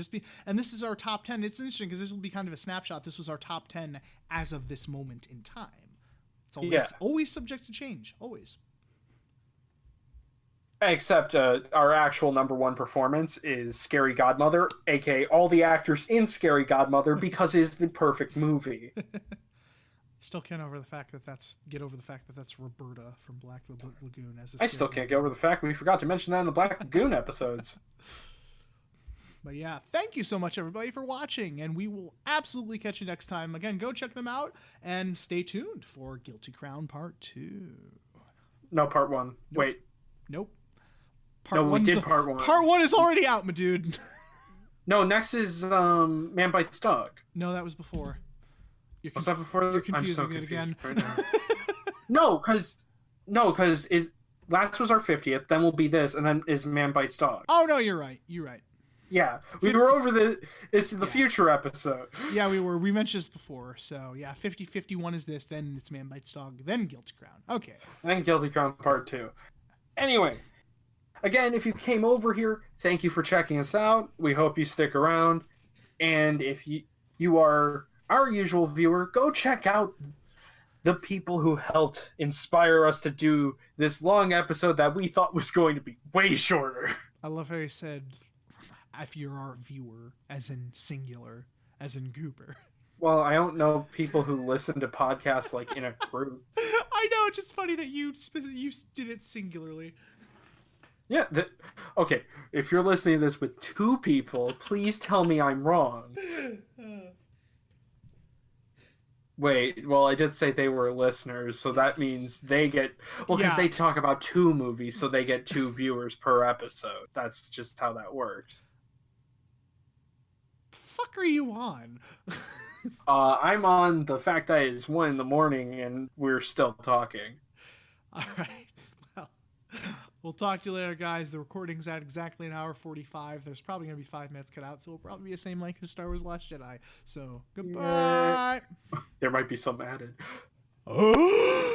this is our top 10. It's interesting because this will be kind of a snapshot. This was our top 10 as of this moment in time. It's always subject to change. Always. Except our actual number one performance is Scary Godmother, aka all the actors in Scary Godmother, because it's the perfect movie. Still can't get over the fact that that's Roberta from Black Lagoon. I still can't get over the fact we forgot to mention that in the Black Lagoon episodes. But yeah, thank you so much, everybody, for watching, and we will absolutely catch you next time. Again, go check them out, and stay tuned for Guilty Crown Part 2. No, Part 1. Nope. Wait. Nope. We did Part 1. Part 1 is already out, my dude. No, next is Man Bites Dog. No, that was before. Was that before? You're confusing I'm so it again. Right now. No, because last was our 50th, then will be this, and then is Man Bites Dog. Oh, no, you're right. You're right. Yeah, we were over it's the future episode. Yeah, we were. We mentioned this before. So, yeah, 50-51 is this, then it's Man Bites Dog, then Guilty Crown. Okay. And then Guilty Crown Part 2. Anyway, again, if you came over here, thank you for checking us out. We hope you stick around. And if you are our usual viewer, go check out the people who helped inspire us to do this long episode that we thought was going to be way shorter. I love how you said, if you're our viewer, as in singular, as in Goober. Well, I don't know people who listen to podcasts like in a group. I know, it's just funny that you did it singularly. Yeah, okay, if you're listening to this with 2 people, please tell me I'm wrong. Wait, well, I did say they were listeners, so that means they get... Well, because they talk about 2 movies, so they get 2 viewers per episode. That's just how that works. The fuck are you on? I'm on the fact that it's 1 a.m. and we're still talking. All right. Well, we'll talk to you later, guys. The recording's at exactly 1 hour 45. There's probably going to be 5 minutes cut out, so it'll probably be the same length as Star Wars Last Jedi. So, goodbye. There might be some added. Oh!